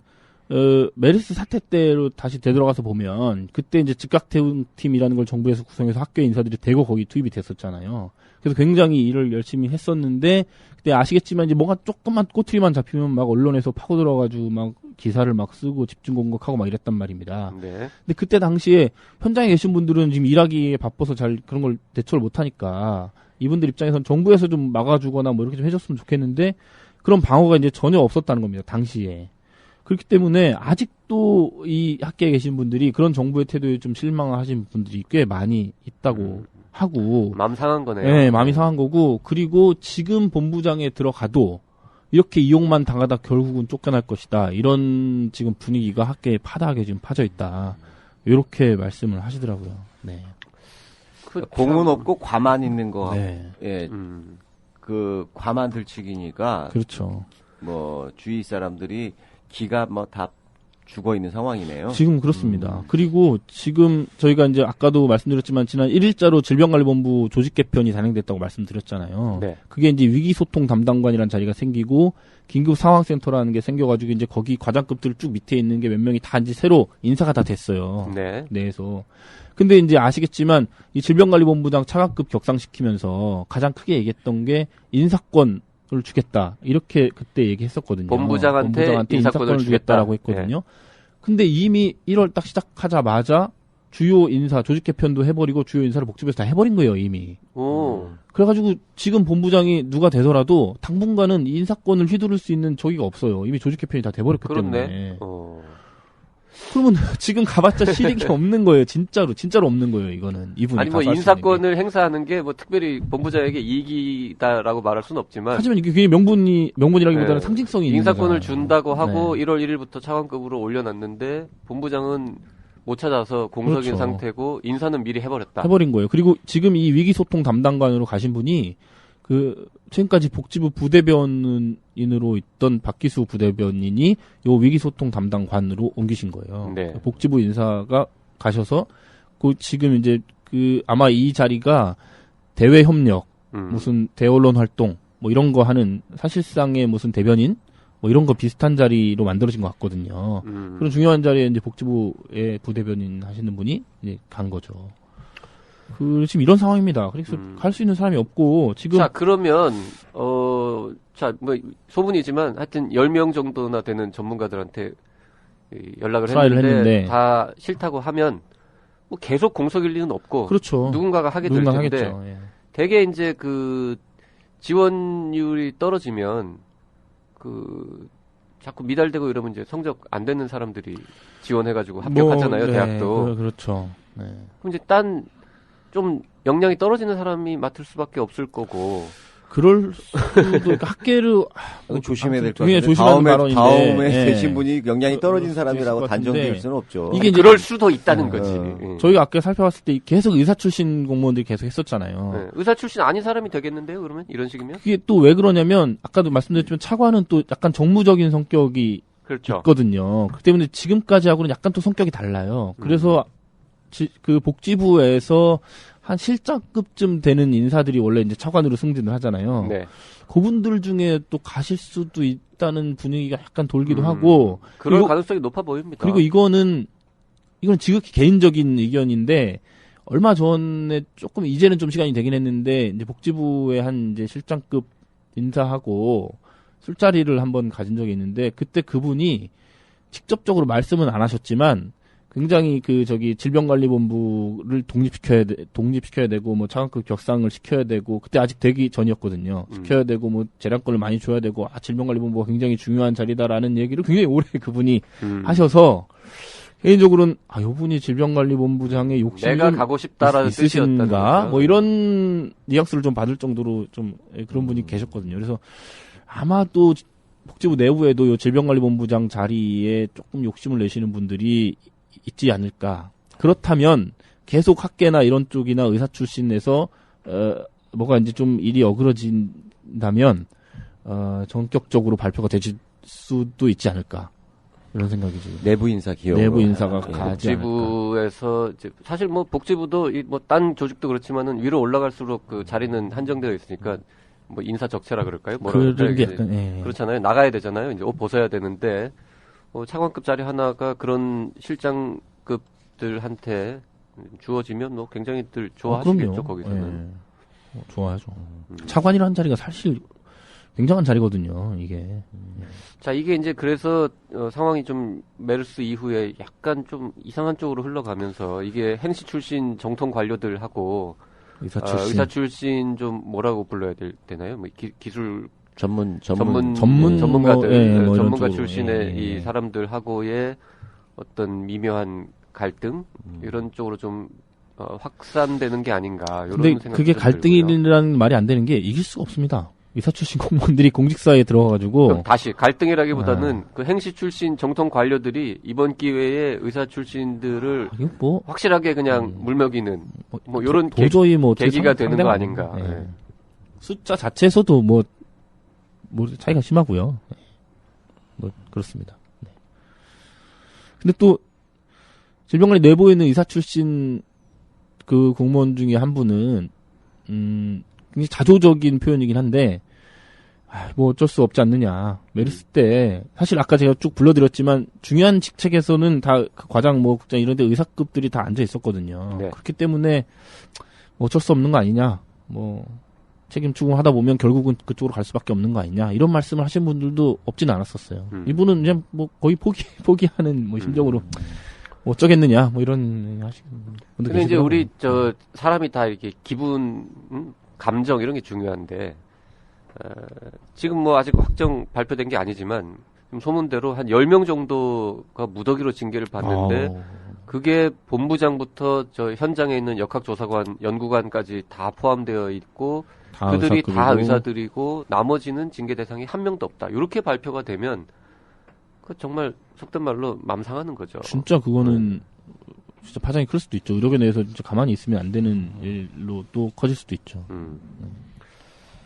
메르스 사태 때로 다시 되돌아가서 보면 그때 이제 즉각대응팀이라는 걸 정부에서 구성해서 학교 인사들이 대거 거기 투입이 됐었잖아요. 그래서 굉장히 일을 열심히 했었는데 그때 아시겠지만 이제 뭔가 조금만 꼬투리만 잡히면 막 언론에서 파고 들어가지고 막 기사를 막 쓰고 집중 공격하고 막 이랬단 말입니다. 네. 근데 그때 당시에 현장에 계신 분들은 지금 일하기에 바빠서 잘 그런 걸 대처를 못 하니까 이분들 입장에서는 정부에서 좀 막아주거나 뭐 이렇게 좀 해줬으면 좋겠는데 그런 방어가 이제 전혀 없었다는 겁니다. 당시에. 그렇기 때문에 아직도 이 학계에 계신 분들이 그런 정부의 태도에 좀 실망하신 분들이 꽤 많이 있다고 하고. 마음 상한 거네요. 네, 마음이 상한 거고. 그리고 지금 본부장에 들어가도 이렇게 이용만 당하다 결국은 쫓겨날 것이다. 이런 지금 분위기가 학계에 파다하게 지금 파져 있다. 이렇게 말씀을 하시더라고요. 네. 공은 없고 과만 있는 거. 네. 예. 그 과만 들치기니까 그렇죠. 뭐 주위 사람들이 기가 뭐 다 죽어 있는 상황이네요. 지금 그렇습니다. 그리고 지금 저희가 이제 아까도 말씀드렸지만 지난 1일자로 질병관리본부 조직 개편이 단행됐다고 말씀드렸잖아요. 네. 그게 이제 위기소통 담당관이라는 자리가 생기고 긴급 상황센터라는 게 생겨가지고 이제 거기 과장급들 쭉 밑에 있는 게 몇 명이 다 이제 새로 인사가 다 됐어요. 네. 내에서. 근데 이제 아시겠지만 이 질병관리본부장 차관급 격상시키면서 가장 크게 얘기했던 게 인사권을 주겠다. 이렇게 그때 얘기했었거든요. 본부장한테 인사권을 주겠다라고 했거든요. 근데 이미 1월 딱 시작하자마자 주요 인사 조직 개편도 해버리고 주요 인사를 복지부에서 다 해버린 거예요 이미. 오. 그래가지고 지금 본부장이 누가 되더라도 당분간은 인사권을 휘두를 수 있는 저기가 없어요. 이미 조직 개편이 다 돼버렸기 그렇네. 때문에. 그러면 지금 가봤자 실익이 없는 거예요. 진짜로 없는 거예요. 이거는 이분이. 아니 뭐 인사권을 행사하는 게 뭐 특별히 본부장에게 이익이다라고 말할 수는 없지만 하지만 이게 굉장히 명분이라기보다는 네. 상징성이 있는 인사권을 거잖아요. 준다고 하고 네. 1월 1일부터 차관급으로 올려놨는데 본부장은 못 찾아서 공석인 그렇죠. 상태고 인사는 미리 해버렸다. 해버린 거예요. 그리고 지금 이 위기소통 담당관으로 가신 분이 지금까지 복지부 부대변인으로 있던 박기수 부대변인이 요 위기소통 담당관으로 옮기신 거예요. 네. 복지부 인사가 가셔서 지금 이제 아마 이 자리가 대외 협력, 무슨 대언론 활동 뭐 이런 거 하는 사실상의 무슨 대변인 뭐 이런 거 비슷한 자리로 만들어진 것 같거든요. 그런 중요한 자리에 이제 복지부의 부대변인 하시는 분이 이제 간 거죠. 지금 이런 상황입니다. 그래서 갈 수 있는 사람이 없고 지금 자 그러면 뭐 소문이지만 하여튼 10명 정도나 되는 전문가들한테 연락을 했는데 다 싫다고 하면 뭐 계속 공석일 리는 없고 그렇죠. 누군가가 하게 될 텐데 하겠죠. 예. 대개 이제 지원율이 떨어지면 자꾸 미달되고 이러면 이제 성적 안 되는 사람들이 지원해가지고 합격하잖아요. 대학도. 그렇죠. 네. 그럼 이제 좀 역량이 떨어지는 사람이 맡을 수밖에 없을 거고. 그럴 수도 학계를 조심해야 될 것 같아요. 조심하는 발언인데 다음에 되신 분이 역량이 떨어진 사람이라고 단정될 수는 없죠. 이게 그럴 수도 있다는 거지. 저희가 아까 살펴봤을 때 계속 의사 출신 공무원들이 계속 했었잖아요. 네. 의사 출신 아닌 사람이 되겠는데요, 그러면? 이런 식이면? 그게 또 왜 그러냐면 아까도 말씀드렸지만 차관은 또 약간 정무적인 성격이 그렇죠. 있거든요. 그렇기 때문에 지금까지 하고는 약간 또 성격이 달라요. 그래서 복지부에서 한 실장급쯤 되는 인사들이 원래 이제 차관으로 승진을 하잖아요. 네. 그분들 중에 또 가실 수도 있다는 분위기가 약간 돌기도 하고. 그럴 가능성이 높아 보입니다. 그리고 이거는 이건 지극히 개인적인 의견인데 얼마 전에 조금 이제는 좀 시간이 되긴 했는데 이제 복지부의 한 이제 실장급 인사하고 술자리를 한번 가진 적이 있는데 그때 그분이 직접적으로 말씀은 안 하셨지만 굉장히 질병관리본부를 독립시켜야 되고 뭐 차관급 격상을 시켜야 되고 그때 아직 되기 전이었거든요. 시켜야 되고 뭐 재량권을 많이 줘야 되고 질병관리본부가 굉장히 중요한 자리다라는 얘기를 굉장히 오래 그분이 하셔서 개인적으로는 요분이 질병관리본부장의 욕심이 내가 가고 싶다라는 뜻이었다는 거죠. 뭐 이런 뉘앙스를 좀 받을 정도로 좀 그런 분이 계셨거든요. 그래서 아마 또 복지부 내부에도 요 질병관리본부장 자리에 조금 욕심을 내시는 분들이 있지 않을까. 그렇다면 계속 학계나 이런 쪽이나 의사 출신에서 뭐가 이제 좀 일이 어그러진다면 전격적으로 발표가 되실 수도 있지 않을까. 이런 생각이 지금. 내부 인사 기억. 내부 인사가 가지 않을까. 복지부에서 이제 사실 뭐 복지부도 뭐 딴 조직도 그렇지만은 위로 올라갈수록 그 자리는 한정되어 있으니까 뭐 인사 적체라 그럴까요? 그런 게 약간 그렇잖아요. 나가야 되잖아요. 이제 옷 벗어야 되는데 차관급 자리 하나가 그런 실장급들한테 주어지면 뭐 굉장히들 좋아하시겠죠. 거기서는. 좋아하죠. 차관이라는 자리가 사실 굉장한 자리거든요. 이게. 자, 이게 이제 그래서 상황이 좀 메르스 이후에 약간 좀 이상한 쪽으로 흘러가면서 이게 행시 출신 정통 관료들하고 의사 출신 좀 뭐라고 불러야 되나요? 뭐 기술 전문가들 뭐 전문가 출신의 이 사람들하고의 어떤 미묘한 갈등 이런 쪽으로 좀 확산되는 게 아닌가 이런 근데 생각이 그게 좀 들고요. 갈등이라는 말이 안 되는 게 이길 수가 없습니다. 의사 출신 공무원들이 공직사에 들어가가지고 그럼 다시 갈등이라기보다는 그 행시 출신 정통 관료들이 이번 기회에 의사 출신들을 뭐 확실하게 그냥 물먹이는 뭐 이런 도저히 뭐 계기가 되는 거 아닌가. 네. 숫자 자체에서도 뭐 차이가 심하고요. 뭐 그렇습니다. 네. 근데 또 질병관리 내부에 있는 의사 출신 그 공무원 중에 한 분은 굉장히 자조적인 표현이긴 한데 뭐 어쩔 수 없지 않느냐. 메르스 때 사실 아까 제가 쭉 불러드렸지만 중요한 직책에서는 다 그 과장 뭐 국장 이런 데 의사급들이 다 앉아 있었거든요. 네. 그렇기 때문에 뭐 어쩔 수 없는 거 아니냐. 뭐 책임 추궁하다 보면 결국은 그쪽으로 갈 수밖에 없는 거 아니냐. 이런 말씀을 하신 분들도 없지는 않았었어요. 이분은 그냥 뭐 거의 포기하는 뭐 심정으로 뭐 어쩌겠느냐. 뭐 이런 하시는 분들 근데 이제 계시더라고요. 우리 사람이 다 이렇게 기분 감정 이런 게 중요한데 지금 뭐 아직 확정 발표된 게 아니지만 지금 소문대로 한 10명 정도가 무더기로 징계를 받는데 그게 본부장부터 저 현장에 있는 역학조사관, 연구관까지 다 포함되어 있고 그들이 다 의사들이고 나머지는 징계 대상이 한 명도 없다. 이렇게 발표가 되면 그 정말 속된 말로 맘 상하는 거죠. 진짜 그거는 진짜 파장이 클 수도 있죠. 의료계 내에서 진짜 가만히 있으면 안 되는 일로 또 커질 수도 있죠.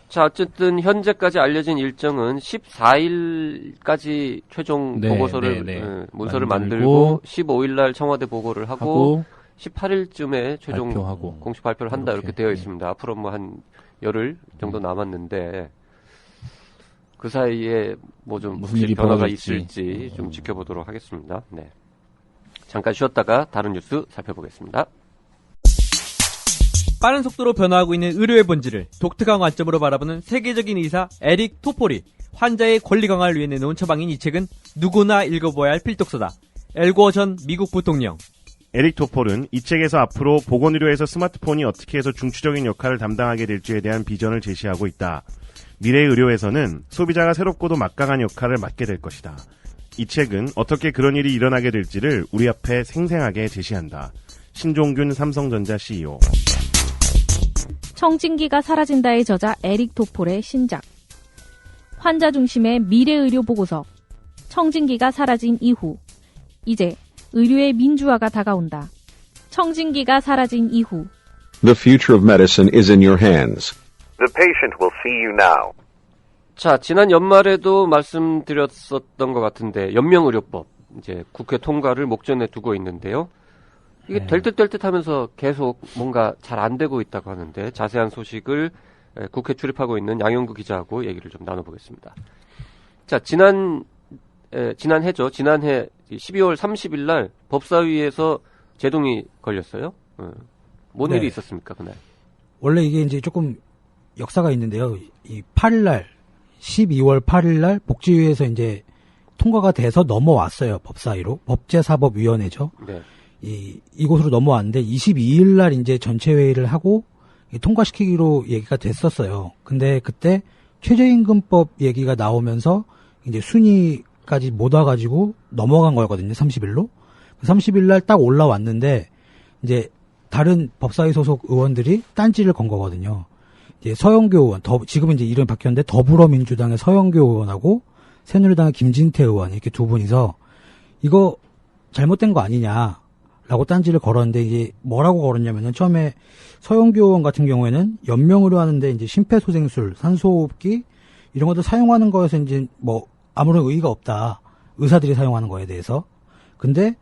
자, 어쨌든 현재까지 알려진 일정은 14일까지 최종 보고서를 문서를 만들고 15일 날 청와대 보고를 하고 18일쯤에 최종 발표하고. 공식 발표를 한다 이렇게 되어 있습니다. 앞으로 뭐 한 열흘 정도 남았는데 그 사이에 뭐 좀 무슨 일이 변화가 벌어질지. 있을지 좀 지켜보도록 하겠습니다. 네. 잠깐 쉬었다가 다른 뉴스 살펴보겠습니다. 빠른 속도로 변화하고 있는 의료의 본질을 독특한 관점으로 바라보는 세계적인 의사 에릭 토폴이 환자의 권리 강화를 위해 내놓은 처방인 이 책은 누구나 읽어보아야 할 필독서다. 엘고 전 미국 부통령. 에릭 토폴은 이 책에서 앞으로 보건의료에서 스마트폰이 어떻게 해서 중추적인 역할을 담당하게 될지에 대한 비전을 제시하고 있다. 미래 의료에서는 소비자가 새롭고도 막강한 역할을 맡게 될 것이다. 이 책은 어떻게 그런 일이 일어나게 될지를 우리 앞에 생생하게 제시한다. 신종균 삼성전자 CEO. 청진기가 사라진다의 저자 에릭 토폴의 신작. 환자 중심의 미래의료 보고서. 청진기가 사라진 이후. 이제 의료의 민주화가 다가온다. 청진기가 사라진 이후. The future of medicine is in your hands. The patient will see you now. 자, 지난 연말에도 말씀드렸었던 것 같은데 연명의료법 이제 국회 통과를 목전에 두고 있는데요. 이게 될 듯 하면서 계속 뭔가 잘 안 되고 있다고 하는데 자세한 소식을 국회 출입하고 있는 양영구 기자하고 얘기를 좀 나눠보겠습니다. 자, 지난해죠. 지난해 12월 30일 날 법사위에서 제동이 걸렸어요. 뭔 네. 일이 있었습니까, 그날? 원래 이게 이제 조금 역사가 있는데요. 이 8일 날 12월 8일 날 복지위에서 이제 통과가 돼서 넘어왔어요. 법사위로. 법제사법위원회죠. 네. 이곳으로 넘어왔는데 22일 날 이제 전체 회의를 하고 통과시키기로 얘기가 됐었어요. 근데 그때 최저임금법 얘기가 나오면서 이제 순위까지 못 와가지고 넘어간 거였거든요. 30일로. 30일 날 딱 올라왔는데 이제 다른 법사위 소속 의원들이 딴지를 건 거거든요. 이제 서영교 의원, 지금은 이제 이름이 바뀌었는데 더불어민주당의 서영교 의원하고 새누리당의 김진태 의원 이렇게 두 분이서 이거 잘못된 거 아니냐라고 딴지를 걸었는데 이제 뭐라고 걸었냐면은 처음에 서영교 의원 같은 경우에는 연명의료 하는데 이제 심폐소생술, 산소호흡기 이런 것도 사용하는 거에서 이제 뭐 아무런 의의가 없다. 의사들이 사용하는 거에 대해서. 근데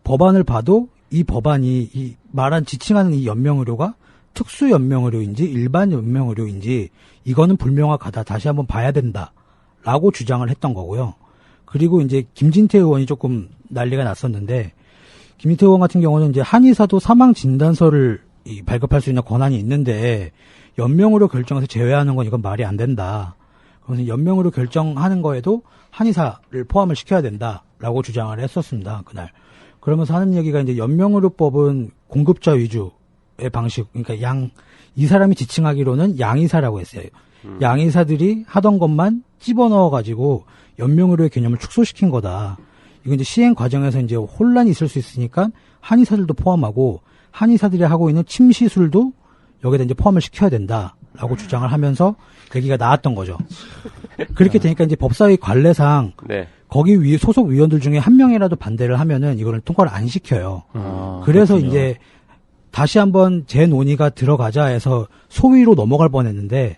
법안을 봐도 이 법안이 이 말한 지칭하는 이 연명의료가 특수 연명의료인지 일반 연명의료인지 이거는 불명확하다. 다시 한번 봐야 된다라고 주장을 했던 거고요. 그리고 이제 김진태 의원이 조금 난리가 났었는데 김진태 의원 같은 경우는 이제 한의사도 사망 진단서를 발급할 수 있는 권한이 있는데 연명의료 결정에서 제외하는 건 이건 말이 안 된다. 그래서 연명의료 결정하는 거에도 한의사를 포함을 시켜야 된다라고 주장을 했었습니다. 그날. 그러면서 하는 얘기가 이제 연명의료법은 공급자 위주의 방식, 그러니까 이 사람이 지칭하기로는 양의사라고 했어요. 양의사들이 하던 것만 집어넣어가지고 연명의료의 개념을 축소시킨 거다. 이건 이제 시행 과정에서 이제 혼란이 있을 수 있으니까 한의사들도 포함하고 한의사들이 하고 있는 침시술도 여기다 이제 포함을 시켜야 된다라고 주장을 하면서 얘기가 나왔던 거죠. 그렇게 되니까 이제 법사위 관례상 네. 거기 소속 위원들 중에 한 명이라도 반대를 하면은 이거를 통과를 안 시켜요. 그래서 그렇군요. 이제 다시 한번 재논의가 들어가자 해서 소위로 넘어갈 뻔했는데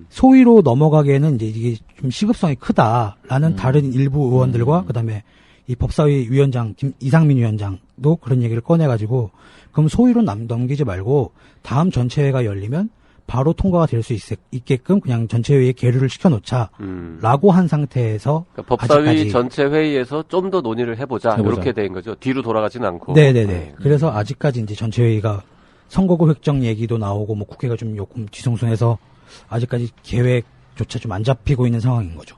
소위로 넘어가기에는 이제 이게 좀 시급성이 크다라는 다른 일부 의원들과 그다음에 이 법사위 위원장 이상민 위원장도 그런 얘기를 꺼내가지고 그럼 소위로 넘기지 말고 다음 전체회가 열리면 바로 통과가 될 수 있게끔 그냥 전체회의에 계류를 시켜놓자라고 한 상태에서 그러니까 법사위 아직까지 전체 회의에서 좀 더 논의를 해보자. 이렇게 된 거죠. 뒤로 돌아가진 않고. 네네네. 그래서 아직까지 이제 전체회의가 선거구 획정 얘기도 나오고 뭐 국회가 좀 조금 뒤숭숭해서 아직까지 계획조차 좀 안 잡히고 있는 상황인 거죠.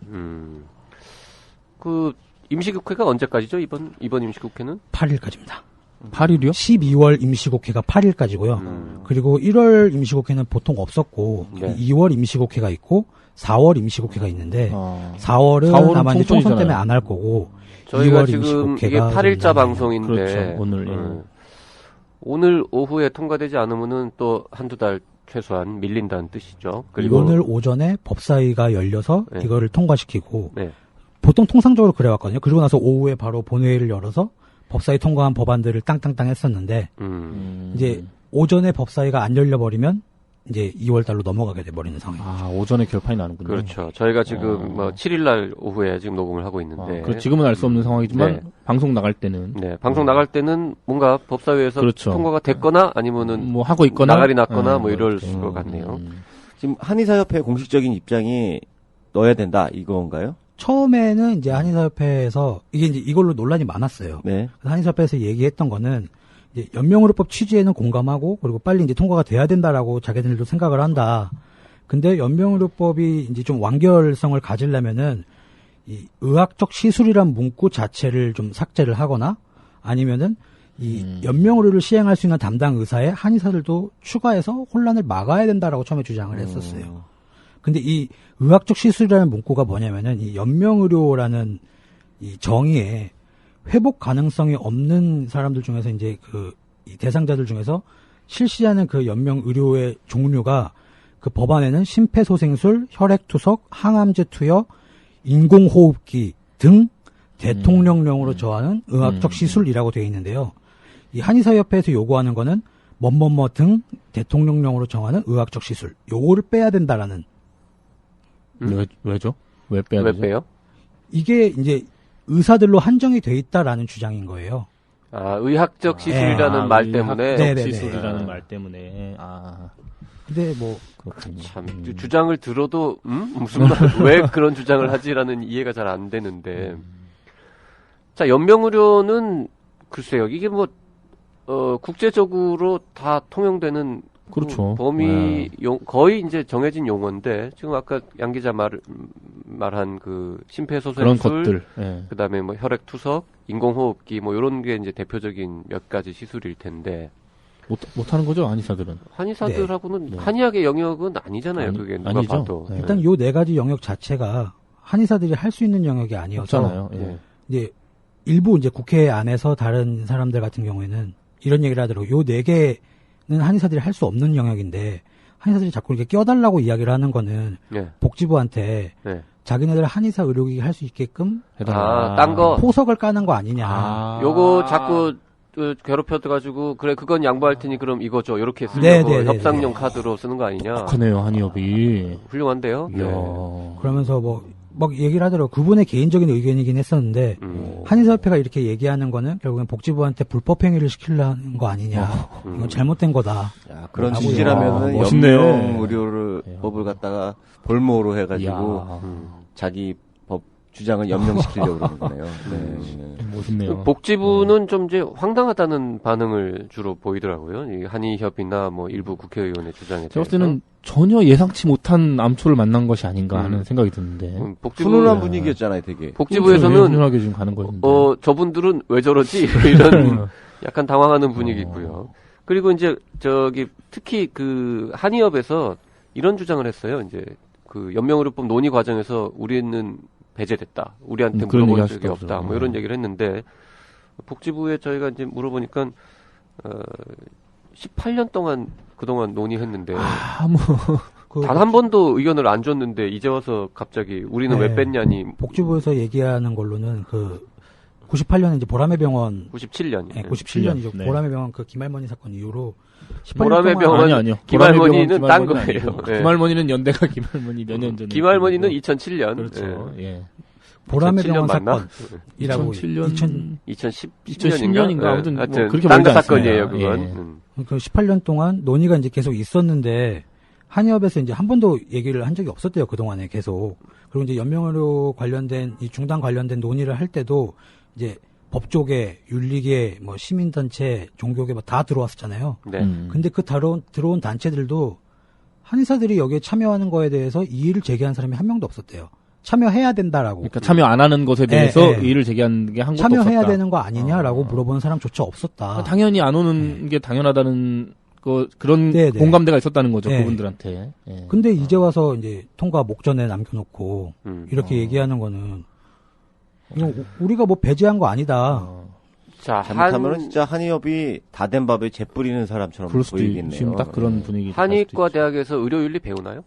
그 임시국회가 언제까지죠? 이번 임시국회는? 8일까지입니다. 8일이요? 12월 임시국회가 8일까지고요. 그리고 1월 임시국회는 보통 없었고 네. 2월 임시국회가 있고 4월 임시국회가 있는데 4월은 4월은 아마 이제 총선 총선이잖아요. 때문에 안 할 거고 저희가 2월 지금 이게 임시국회가 8일자 좀 방송인데 그렇죠. 오늘, 예. 오늘 오후에 통과되지 않으면은 또 한두 달 최소한 밀린다는 뜻이죠. 그리고 오늘 오전에 법사위가 열려서 네. 이거를 통과시키고 네. 보통 통상적으로 그래왔거든요. 그리고 나서 오후에 바로 본회의를 열어서 법사위 통과한 법안들을 땅땅땅 했었는데 이제 오전에 법사위가 안 열려버리면 이제 2월달로 넘어가게 돼버리는 상황이죠. 아, 오전에 결판이 나는군요. 그렇죠. 저희가 지금 7일날 오후에 지금 녹음을 하고 있는데. 그렇죠. 지금은 알 수 없는 상황이지만 네. 방송 나갈 때는 네, 방송 나갈 때는 뭔가 법사위에서 그렇죠. 통과가 됐거나 아니면은 뭐 하고 있거나 나가리 났거나 뭐 이럴 이렇게. 것 같네요. 지금 한의사협회 공식적인 입장이 넣어야 된다 이건가요? 처음에는 이제 한의사협회에서 이게 이제 이걸로 논란이 많았어요. 네. 한의사협회에서 얘기했던 거는 이제 연명의료법 취지에는 공감하고 그리고 빨리 이제 통과가 돼야 된다라고 자기들도 생각을 한다. 근데 연명의료법이 이제 좀 완결성을 가지려면은 이 의학적 시술이란 문구 자체를 좀 삭제를 하거나 아니면은 이 연명의료를 시행할 수 있는 담당 의사의 한의사들도 추가해서 혼란을 막아야 된다라고 처음에 주장을 했었어요. 근데 이 의학적 시술이라는 문구가 뭐냐면은 이 연명의료라는 이 정의에 회복 가능성이 없는 사람들 중에서 이제 이 대상자들 중에서 실시하는 그 연명의료의 종류가 그 법안에는 심폐소생술, 혈액투석, 항암제 투여, 인공호흡기 등 대통령령으로 정하는 의학적 시술이라고 되어 있는데요. 이 한의사협회에서 요구하는 거는 뭐뭐뭐 등 대통령령으로 정하는 의학적 시술. 요거를 빼야 된다라는. 왜죠? 왜 빼야 왜 되죠? 빼요? 이게 이제 의사들로 한정이 돼 있다라는 주장인 거예요. 아, 의학적 시술이라는 말 때문에. 네네네. 시술이라는 말 때문에. 아, 근데 뭐 그렇군요. 참, 주장을 들어도, 무슨 말, 왜 그런 주장을 하지라는 이해가 잘 안 되는데. 자, 연명의료는 글쎄요. 이게 뭐 국제적으로 다 통용되는 그렇죠. 그 범위 거의 이제 정해진 용어인데 지금 아까 양 기자 말한 그 심폐소생술 그런 것들. 예. 그다음에 뭐 혈액 투석, 인공호흡기 뭐 이런 게 이제 대표적인 몇 가지 시술일 텐데 못하는 거죠, 한의사들은. 한의사들하고는 네. 한의학의 영역은 아니잖아요. 그게 누가 아니죠. 봐도. 네. 일단 요 네 가지 영역 자체가 한의사들이 할 수 있는 영역이 아니어서 없잖아요. 예. 네. 이제 일부 이제 국회 안에서 다른 사람들 같은 경우에는 이런 얘기를 하더라고요. 요 네 개는 한의사들이 할 수 없는 영역인데 한의사들이 자꾸 이렇게 껴달라고 이야기를 하는 거는 네. 복지부한테 네. 자기네들 한의사 의료기기 할 수 있게끔 딴 거. 포석을 까는 거 아니냐. 요거 자꾸 괴롭혀가지고 그래 그건 양보할 테니 그럼 이거 줘 이렇게 쓰려고 네네네네. 협상용 카드로 쓰는 거 아니냐. 똑똑하네요, 한의업이. 훌륭한데요. 이야. 네. 그러면서 막 얘기를 하더라고요. 그분의 개인적인 의견이긴 했었는데 한의사협회가 이렇게 얘기하는 거는 결국엔 복지부한테 불법행위를 시키려는 거 아니냐. 이건 잘못된 거다. 야, 그런 라고 취지라면은 멋있네. 연명 의료를 법을 갖다가 볼모로 해가지고 이야. 자기 법 주장을 연명시키려고 그러는 거네요. 네. 멋있네요. 복지부는 좀 이제 황당하다는 반응을 주로 보이더라고요. 이 한의협이나 뭐 일부 국회의원의 주장에 제가 봤을 대해서. 때는 전혀 예상치 못한 암초를 만난 것이 아닌가 하는 생각이 드는데. 훈훈한 분위기였잖아요, 되게. 복지부에서는 훈훈하게 지금 가는 거였는데. 저분들은 왜 저러지? 이런 약간 당황하는 분위기고요. 그리고 이제 특히 그 한의협에서 이런 주장을 했어요. 이제 그 연명의료법 논의 과정에서 우리는 배제됐다. 우리한테 그런 물어본 얘기 적이 없다. 뭐 이런 얘기를 했는데 복지부에 저희가 이제 물어보니까 18년 동안 그동안 논의했는데 단 한 번도 의견을 안 줬는데 이제 와서 갑자기 우리는 왜 뺐냐니. 복지부에서 얘기하는 걸로는 98년에 이제 보라매 병원 97년. 네, 97년이죠. 네. 보라매 병원 그 김할머니 사건 이후로 18년 보라매 동안 병원 아니요. 김할머니는 딴 김할머니는 거예요. 아니고. 네. 김할머니는 연대가 김할머니 몇 년 전에. 김할머니는 2007년. 그렇죠. 예. 보라매 2007년 병원 맞나? 사건이라고 2007년 2010년인가? 아무튼 뭐 그렇게 딴 멀지 사건이에요, 않습니다. 그건. 예. 그 18년 동안 논의가 이제 계속 있었는데 한의협에서 이제 한 번도 얘기를 한 적이 없었대요. 그동안에 계속. 그리고 이제 연명의료 관련된 이 중단 관련된 논의를 할 때도 이제 법조계, 윤리계, 뭐 시민단체, 종교계 뭐 다 들어왔었잖아요. 네. 근데 그 들어온 단체들도 한의사들이 여기에 참여하는 거에 대해서 이의를 제기한 사람이 한 명도 없었대요. 참여해야 된다라고. 그러니까 참여 안 하는 것에 대해서 이의를 제기하는 게 한 것도 없었다. 참여해야 되는 거 아니냐라고 물어보는 사람조차 없었다. 당연히 안 오는 게 당연하다는 그런 네네. 공감대가 있었다는 거죠. 네. 그분들한테. 예. 근데 이제 와서 이제 통과 목전에 남겨놓고 이렇게 얘기하는 거는 이거 우리가 뭐 배제한 거 아니다. 자, 잘못하면 진짜 한의협이 다 된 밥에 재 뿌리는 사람처럼 그럴 수도 보이겠네요. 지금 딱 그런 분위기. 한의과 대학에서 의료윤리 배우나요?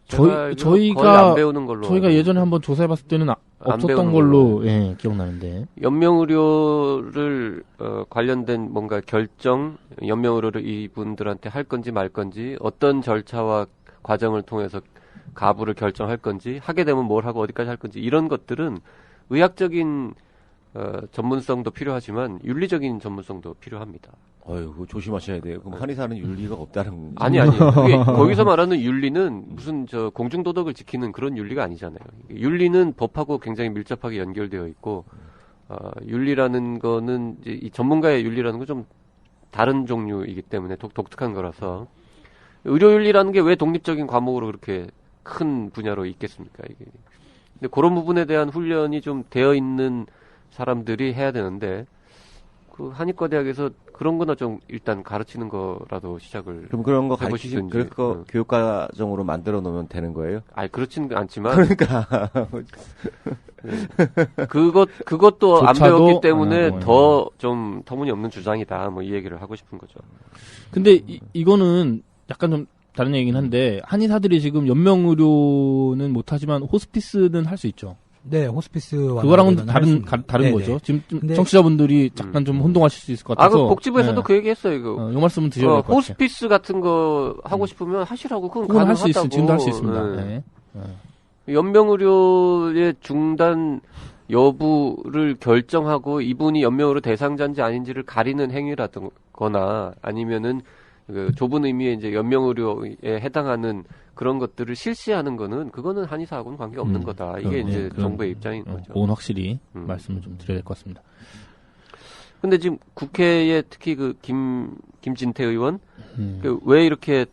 저희가 거의 안 배우는 걸로. 저희가 예전에 한번 조사해봤을 때는 없었던 배우는 걸로 기억나는데. 연명의료를 관련된 뭔가 결정, 연명의료를 이분들한테 할 건지 말 건지, 어떤 절차와 과정을 통해서 가부를 결정할 건지, 하게 되면 뭘 하고 어디까지 할 건지, 이런 것들은 의학적인 전문성도 필요하지만 윤리적인 전문성도 필요합니다. 어휴, 조심하셔야 돼요. 그럼 한의사는 윤리가 없다는. 아니. 그게 거기서 말하는 윤리는 무슨 공중도덕을 지키는 그런 윤리가 아니잖아요. 윤리는 법하고 굉장히 밀접하게 연결되어 있고, 윤리라는 거는 이제 이 전문가의 윤리라는 건 좀 다른 종류이기 때문에 독특한 거라서 의료윤리라는 게 왜 독립적인 과목으로 그렇게 큰 분야로 있겠습니까? 이게. 근데 그런 부분에 대한 훈련이 좀 되어 있는 사람들이 해야 되는데 그 한의과 대학에서 그런 거나 좀 일단 가르치는 거라도 시작을. 그럼 그런 거 해보시든지. 그럴 거 교육과정으로 만들어 놓으면 되는 거예요? 아니 그렇지는 않지만 그러니까 그것도 안 조차도 배웠기 안 때문에 하고, 더 좀 터무니없는 주장이다. 뭐 이 얘기를 하고 싶은 거죠. 근데 이거는 약간 좀 다른 얘기긴 한데 한의사들이 지금 연명의료는 못하지만 호스피스는 할 수 있죠. 네, 호스피스와 그거랑은 다른 거죠. 지금 좀 청취자분들이 잠깐 좀 혼동하실 수 있을 것 같아서. 그 복지부에서도 그 얘기 했어요. 이거. 이 말씀은 드셔야 될 것 같아요. 호스피스 같은 거 하고 싶으면 하시라고. 그건 할 수 있어요. 가능하다고. 지금도 할 수 있습니다. 네. 네. 연명의료의 중단 여부를 결정하고 이분이 연명의료 대상자인지 아닌지를 가리는 행위라거나 아니면은 그 좁은 의미의 이제 연명의료에 해당하는 그런 것들을 실시하는 거는 그거는 한의사하고는 관계 없는 거다. 이게 이제 정부의 입장인 거죠. 그건 확실히 말씀을 좀 드려야 될 것 같습니다. 근데 지금 국회에 특히 그 김진태 의원 왜 이렇게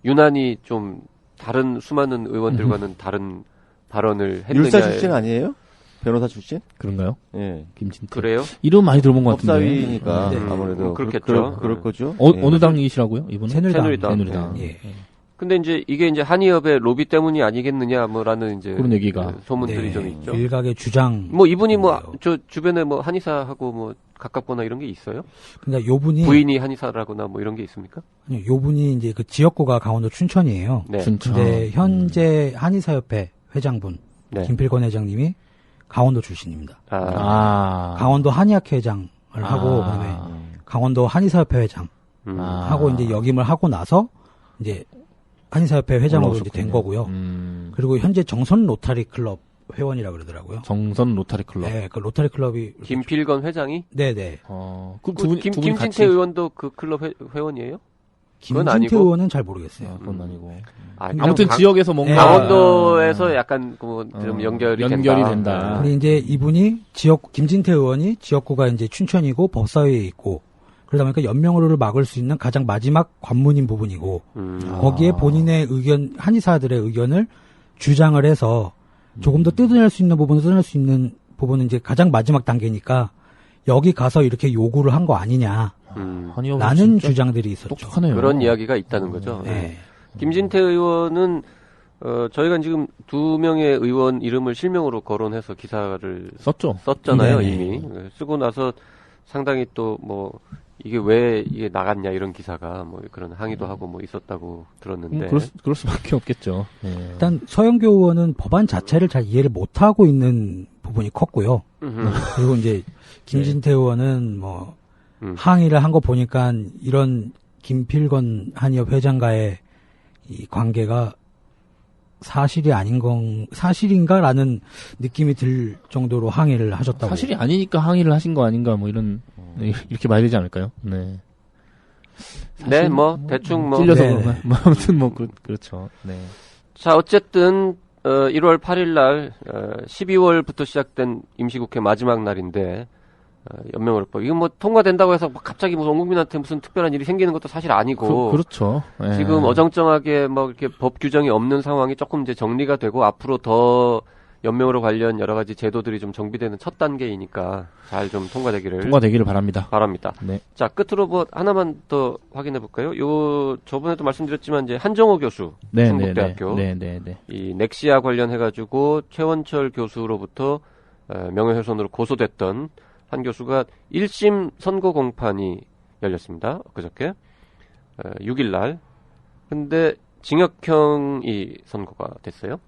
유난히 좀 다른 수많은 의원들과는 다른 발언을 했느냐. 율사 출신 아니에요? 변호사 출신? 그런가요? 예. 김진태. 그래요? 이름 많이 들어본 것 같은데. 법사위니까 아무래도 그렇겠죠. 그럴 거죠. 어느 당이시라고요? 이분은? 새누리당. 예. 근데 이게 이제 한의협의 로비 때문이 아니겠느냐 뭐라는 이제 그런 얘기가 소문들이 좀 있죠. 일각의 주장. 뭐 이분이 저 주변에 뭐 한의사하고 뭐 가깝거나 이런 게 있어요? 그러니까 요분이 부인이 한의사라거나 뭐 이런 게 있습니까? 아니요, 요분이 이제 그 지역구가 강원도 춘천이에요. 네. 춘천. 근데 현재 한의사협회 회장분 네. 김필권 회장님이 강원도 출신입니다. 아. 강원도 한의학 회장을 하고 그다음에 강원도 한의사협회 회장 하고 이제 역임을 하고 나서 이제 한의사협회 회장으로 이제 된 거고요. 그리고 현재 정선 로타리 클럽 회원이라 그러더라고요. 정선 로타리 클럽. 네, 그 로타리 클럽이 김필건 회장이? 네네. 그럼 두 분이 김진태 같이 의원도 그 클럽 회원이에요? 그건 김진태 아니고? 의원은 잘 모르겠어요. 그건 아니고. 아무튼 지역에서 뭔가 강원도에서 약간 좀 연결이 된다. 근데 이제 이분이 김진태 의원이 지역구가 이제 춘천이고 법사위에 있고 그러다 보니까 연명으로를 막을 수 있는 가장 마지막 관문인 부분이고 거기에 본인의 의견, 한의사들의 의견을 주장을 해서 조금 더 뜯어낼 수 있는 부분은 뜯어낼 수 있는 부분은 이제 가장 마지막 단계니까 여기 가서 이렇게 요구를 한 거 아니냐. 라는 주장들이 있었죠. 똑똑하네요. 그런 이야기가 있다는 거죠. 네. 김진태 의원은 저희가 지금 2명의 의원 이름을 실명으로 거론해서 기사를 썼잖아요. 네네. 이미 쓰고 나서 상당히 또 뭐 이게 왜 이게 나갔냐 이런 기사가 뭐 그런 항의도 하고 뭐 있었다고 들었는데 그럴 수밖에 없겠죠. 네. 일단 서영교 의원은 법안 자체를 잘 이해를 못하고 있는 부분이 컸고요. 그리고 이제 김진태 의원은 뭐 항의를 한 거 보니까 이런 김필건 한의협 회장과의 이 관계가 사실인가라는 느낌이 들 정도로 항의를 하셨다고. 사실이 아니니까 항의를 하신 거 아닌가 뭐 이렇게 말해야 되지 않을까요? 네. 네, 뭐 대충 뭐 찔려서 그런가? 뭐 아무튼 뭐 그렇죠. 네. 자, 어쨌든 1월 8일 날 12월부터 시작된 임시국회 마지막 날인데 연명의료법 이거 뭐 통과된다고 해서 갑자기 무슨 온 국민한테 무슨 특별한 일이 생기는 것도 사실 아니고 그렇죠. 네. 지금 어정쩡하게 뭐 이렇게 법 규정이 없는 상황이 조금 이제 정리가 되고 앞으로 더 연명으로 관련 여러 가지 제도들이 좀 정비되는 첫 단계이니까 잘 좀 통과되기를 바랍니다. 네. 자, 끝으로 뭐 하나만 더 확인해 볼까요? 저번에도 말씀드렸지만 이제 한정호 교수, 충북대학교 이 넥시아 관련해 가지고 최원철 교수로부터 명예훼손으로 고소됐던 한 교수가 1심 선고 공판이 열렸습니다. 그저께 6일 날. 근데 징역형이 선고가 됐어요.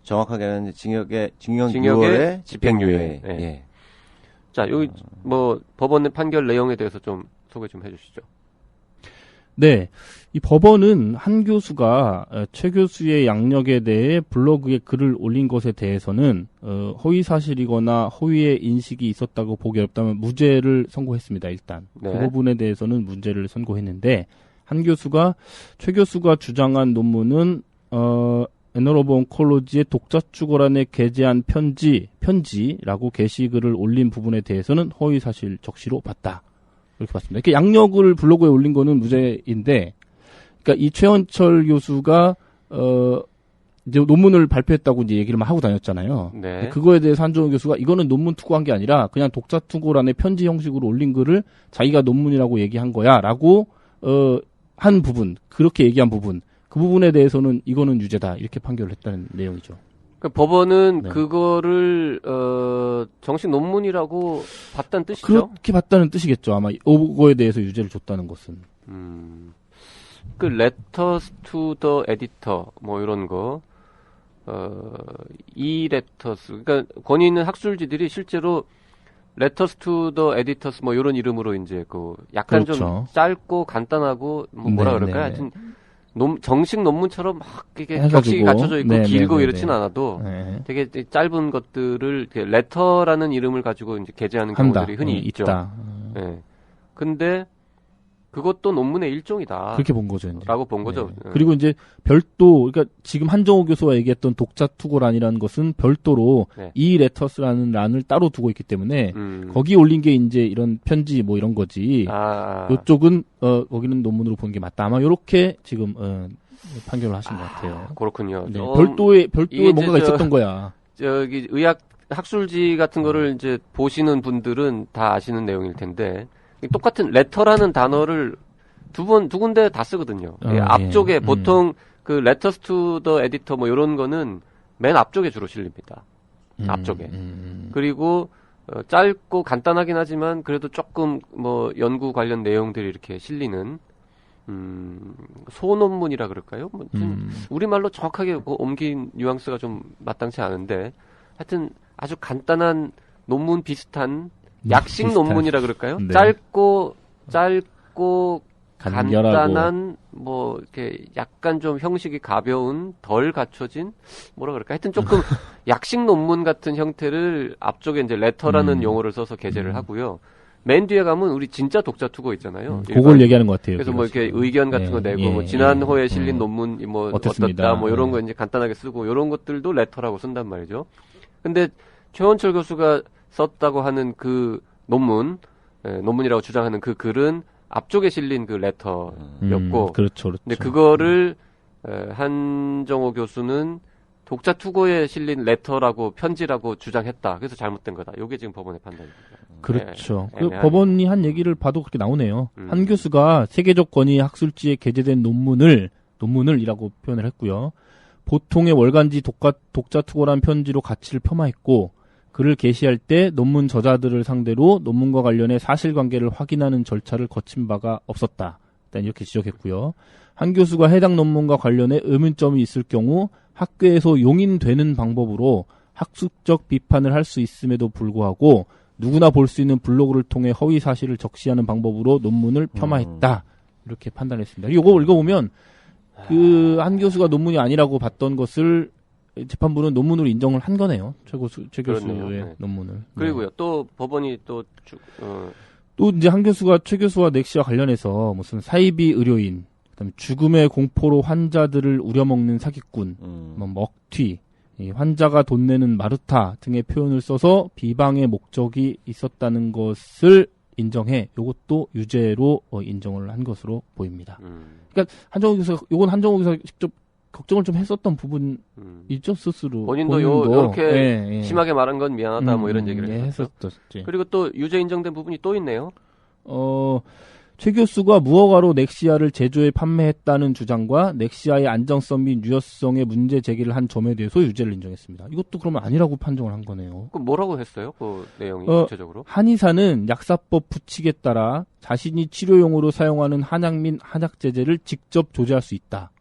정확하게는 징역의 6월에 집행유예. 네. 예. 자, 여기 뭐 법원의 판결 내용에 대해서 좀 소개 좀 해주시죠. 네, 이 법원은 한 교수가 최 교수의 양력에 대해 블로그에 글을 올린 것에 대해서는 허위 사실이거나 허위의 인식이 있었다고 보기 어렵다면 무죄를 선고했습니다. 일단 네. 그 부분에 대해서는 무죄를 선고했는데 한 교수가 최 교수가 주장한 논문은 애널 오브 온콜로지의 독자 추구란에 게재한 편지라고 게시글을 올린 부분에 대해서는 허위 사실 적시로 봤다. 이렇게 봤습니다. 이렇게 양력을 블로그에 올린 거는 무죄인데, 그러니까 이 최원철 교수가 이제 논문을 발표했다고 이제 얘기를 막 하고 다녔잖아요. 네. 그거에 대해서 한정호 교수가 이거는 논문 투고한 게 아니라 그냥 독자 투고란에 편지 형식으로 올린 글을 자기가 논문이라고 얘기한 거야라고 한 부분, 그렇게 얘기한 부분. 그 부분에 대해서는 이거는 유죄다 이렇게 판결을 했다는 내용이죠. 그러니까 법원은 그거를 정식 논문이라고 봤다는 뜻이죠? 그렇게 봤다는 뜻이겠죠. 아마 이거에 대해서 유죄를 줬다는 것은. 그 letters to the editor 뭐 이런 거 e-letters 그러니까 권위 있는 학술지들이 실제로 letters to the editors 뭐 이런 이름으로 이제 그 약간 그렇죠. 좀 짧고 간단하고 뭐라 그럴까요? 하여튼 정식 논문처럼 막 이게 격식이 갖춰져 있고 길고 이렇진 않아도 되게 짧은 것들을 레터라는 이름을 가지고 이제 게재하는 경우들이 흔히 있죠. 있다. 네. 근데 그것도 논문의 일종이다. 그렇게 본 거죠. 이제. 라고 본 거죠. 네. 그리고 이제 별도, 그러니까 지금 한정호 교수가 얘기했던 독자 투고란이라는 것은 별도로 네. 이 레터스라는 란을 따로 두고 있기 때문에 거기에 올린 게 이제 이런 편지 뭐 이런 거지. 요쪽은 거기는 논문으로 보는 게 맞다. 아마 요렇게 지금 판결을 하신 것 같아요. 그렇군요. 네. 별도의 뭔가가 있었던 거야. 저기 의학 학술지 같은 거를 이제 보시는 분들은 다 아시는 내용일 텐데 똑같은 레터라는 단어를 두 군데 다 쓰거든요. 앞쪽에 보통 그 letters to the editor 뭐 이런 거는 맨 앞쪽에 주로 실립니다. 앞쪽에. 그리고 짧고 간단하긴 하지만 그래도 조금 뭐 연구 관련 내용들이 이렇게 실리는 소논문이라 그럴까요? 뭐 우리말로 정확하게 옮긴 뉘앙스가 좀 마땅치 않은데 하여튼 아주 간단한 논문 비슷한 약식 논문이라 그럴까요? 네. 짧고 간결하고. 간단한 뭐 이렇게 약간 좀 형식이 가벼운 덜 갖춰진 뭐라 그럴까? 하여튼 조금 약식 논문 같은 형태를 앞쪽에 이제 레터라는 용어를 써서 게재를 하고요. 맨 뒤에 가면 우리 진짜 독자 투고 있잖아요. 그걸 얘기하는 것 같아요. 그래서 뭐 이렇게 의견 같은 거 내고 뭐 지난 호에 실린 논문 뭐 어떻다 뭐 이런 거 이제 간단하게 쓰고 이런 것들도 레터라고 쓴단 말이죠. 근데 최원철 교수가 썼다고 하는 그 논문이라고 주장하는 그 글은 앞쪽에 실린 그 레터였고, 그렇죠. 근데 그거를 한정호 교수는 독자 투고에 실린 레터라고 편지라고 주장했다. 그래서 잘못된 거다. 이게 지금 법원의 판단입니다. 그렇죠. 그 법원이 한 얘기를 봐도 그렇게 나오네요. 한 교수가 세계적 권위 학술지에 게재된 논문을이라고 표현을 했고요. 보통의 월간지 독자 투고란 편지로 가치를 폄하했고 글을 게시할 때 논문 저자들을 상대로 논문과 관련해 사실관계를 확인하는 절차를 거친 바가 없었다. 일단 이렇게 지적했고요. 한 교수가 해당 논문과 관련해 의문점이 있을 경우 학계에서 용인되는 방법으로 학술적 비판을 할 수 있음에도 불구하고 누구나 볼 수 있는 블로그를 통해 허위 사실을 적시하는 방법으로 논문을 겸하했다. 이렇게 판단했습니다. 이거 읽어보면 그 한 교수가 논문이 아니라고 봤던 것을 재판부는 논문으로 인정을 한 거네요. 최 교수의 네. 논문을. 그리고요. 네. 또 법원이 또 이제 한 교수가 최 교수와 넥 씨와 관련해서 무슨 사이비 의료인, 그다음에 죽음의 공포로 환자들을 우려먹는 사기꾼, 뭐 먹튀, 환자가 돈 내는 마르타 등의 표현을 써서 비방의 목적이 있었다는 것을 인정해 요것도 유죄로 인정을 한 것으로 보입니다. 그러니까 한정호 교수가 직접 걱정을 좀 했었던 부분 있죠, 스스로. 본인도 이렇게 심하게 말한 건 미안하다 뭐 이런 얘기를 했었죠. 그리고 또 유죄 인정된 부분이 또 있네요. 최 교수가 무허가로 넥시아를 제조해 판매했다는 주장과 넥시아의 안정성 및 유효성에 문제 제기를 한 점에 대해서 유죄를 인정했습니다. 이것도 그러면 아니라고 판정을 한 거네요. 그럼 뭐라고 했어요? 그 내용이 구체적으로? 한의사는 약사법 부칙에 따라 자신이 치료용으로 사용하는 한약 및 한약제제를 직접 조제할 수 있다.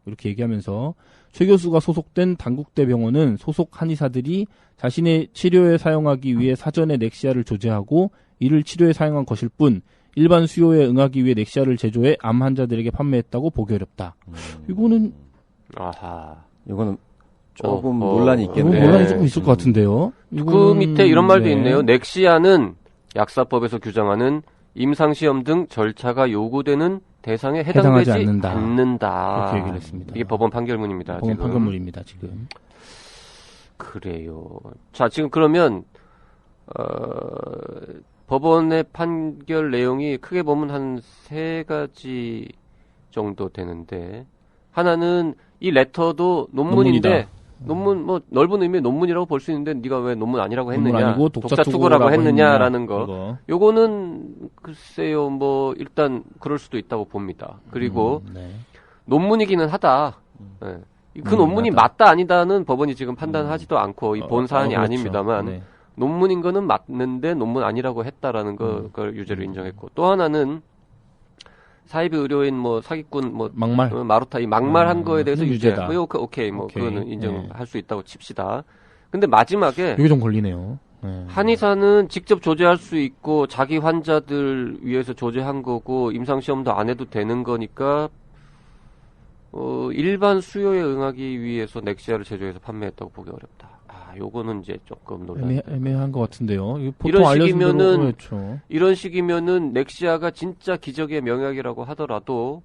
이렇게 얘기하면서 최 교수가 소속된 단국대 병원은 소속 한의사들이 자신의 치료에 사용하기 위해 사전에 넥시아를 조제하고 이를 치료에 사용한 것일 뿐 일반 수요에 응하기 위해 넥시아를 제조해 암 환자들에게 판매했다고 보기 어렵다. 이거는 이거는 조금 논란이 있겠네요. 논란이 조금 있을 것 같은데요. 그 밑에 이런 말도 있네요. 넥시아는 약사법에서 규정하는 임상시험 등 절차가 요구되는 대상에 해당되지 않는다. 그렇게 얘기를 했습니다. 이게 법원 판결문입니다. 법원 판결문입니다. 지금. 그래요. 자, 지금 그러면 법원의 판결 내용이 크게 보면 한 3가지 정도 되는데 하나는 이 레터도 논문인데 논문 뭐 넓은 의미의 논문이라고 볼 수 있는데 네가 왜 논문 아니라고 했느냐, 아니고 독자 투고라고 했느냐라는 거. 요거는 글쎄요, 뭐 일단 그럴 수도 있다고 봅니다. 그리고 논문이기는 하다. 네. 그 논문이 맞다 아니다는 법원이 지금 판단하지도 않고 이 본 사안이 그렇죠. 아닙니다만 논문인 거는 맞는데 논문 아니라고 했다라는 걸 유죄로 인정했고 또 하나는 사이비 의료인 뭐 사기꾼 뭐 마루타 이 막말한 거에 대해서 유죄다. 오케이 뭐 그거는 인정할 수 있다고 칩시다. 근데 마지막에 이게 좀 걸리네요. 한의사는 직접 조제할 수 있고 자기 환자들 위해서 조제한 거고 임상시험도 안 해도 되는 거니까 일반 수요에 응하기 위해서 넥시아를 제조해서 판매했다고 보기 어렵다. 요거는 이제 조금 논란. 애매한 것 같은데요. 보통 이런 알려진 대로 식이면은 그렇죠. 이런 식이면은 넥시아가 진짜 기적의 명약이라고 하더라도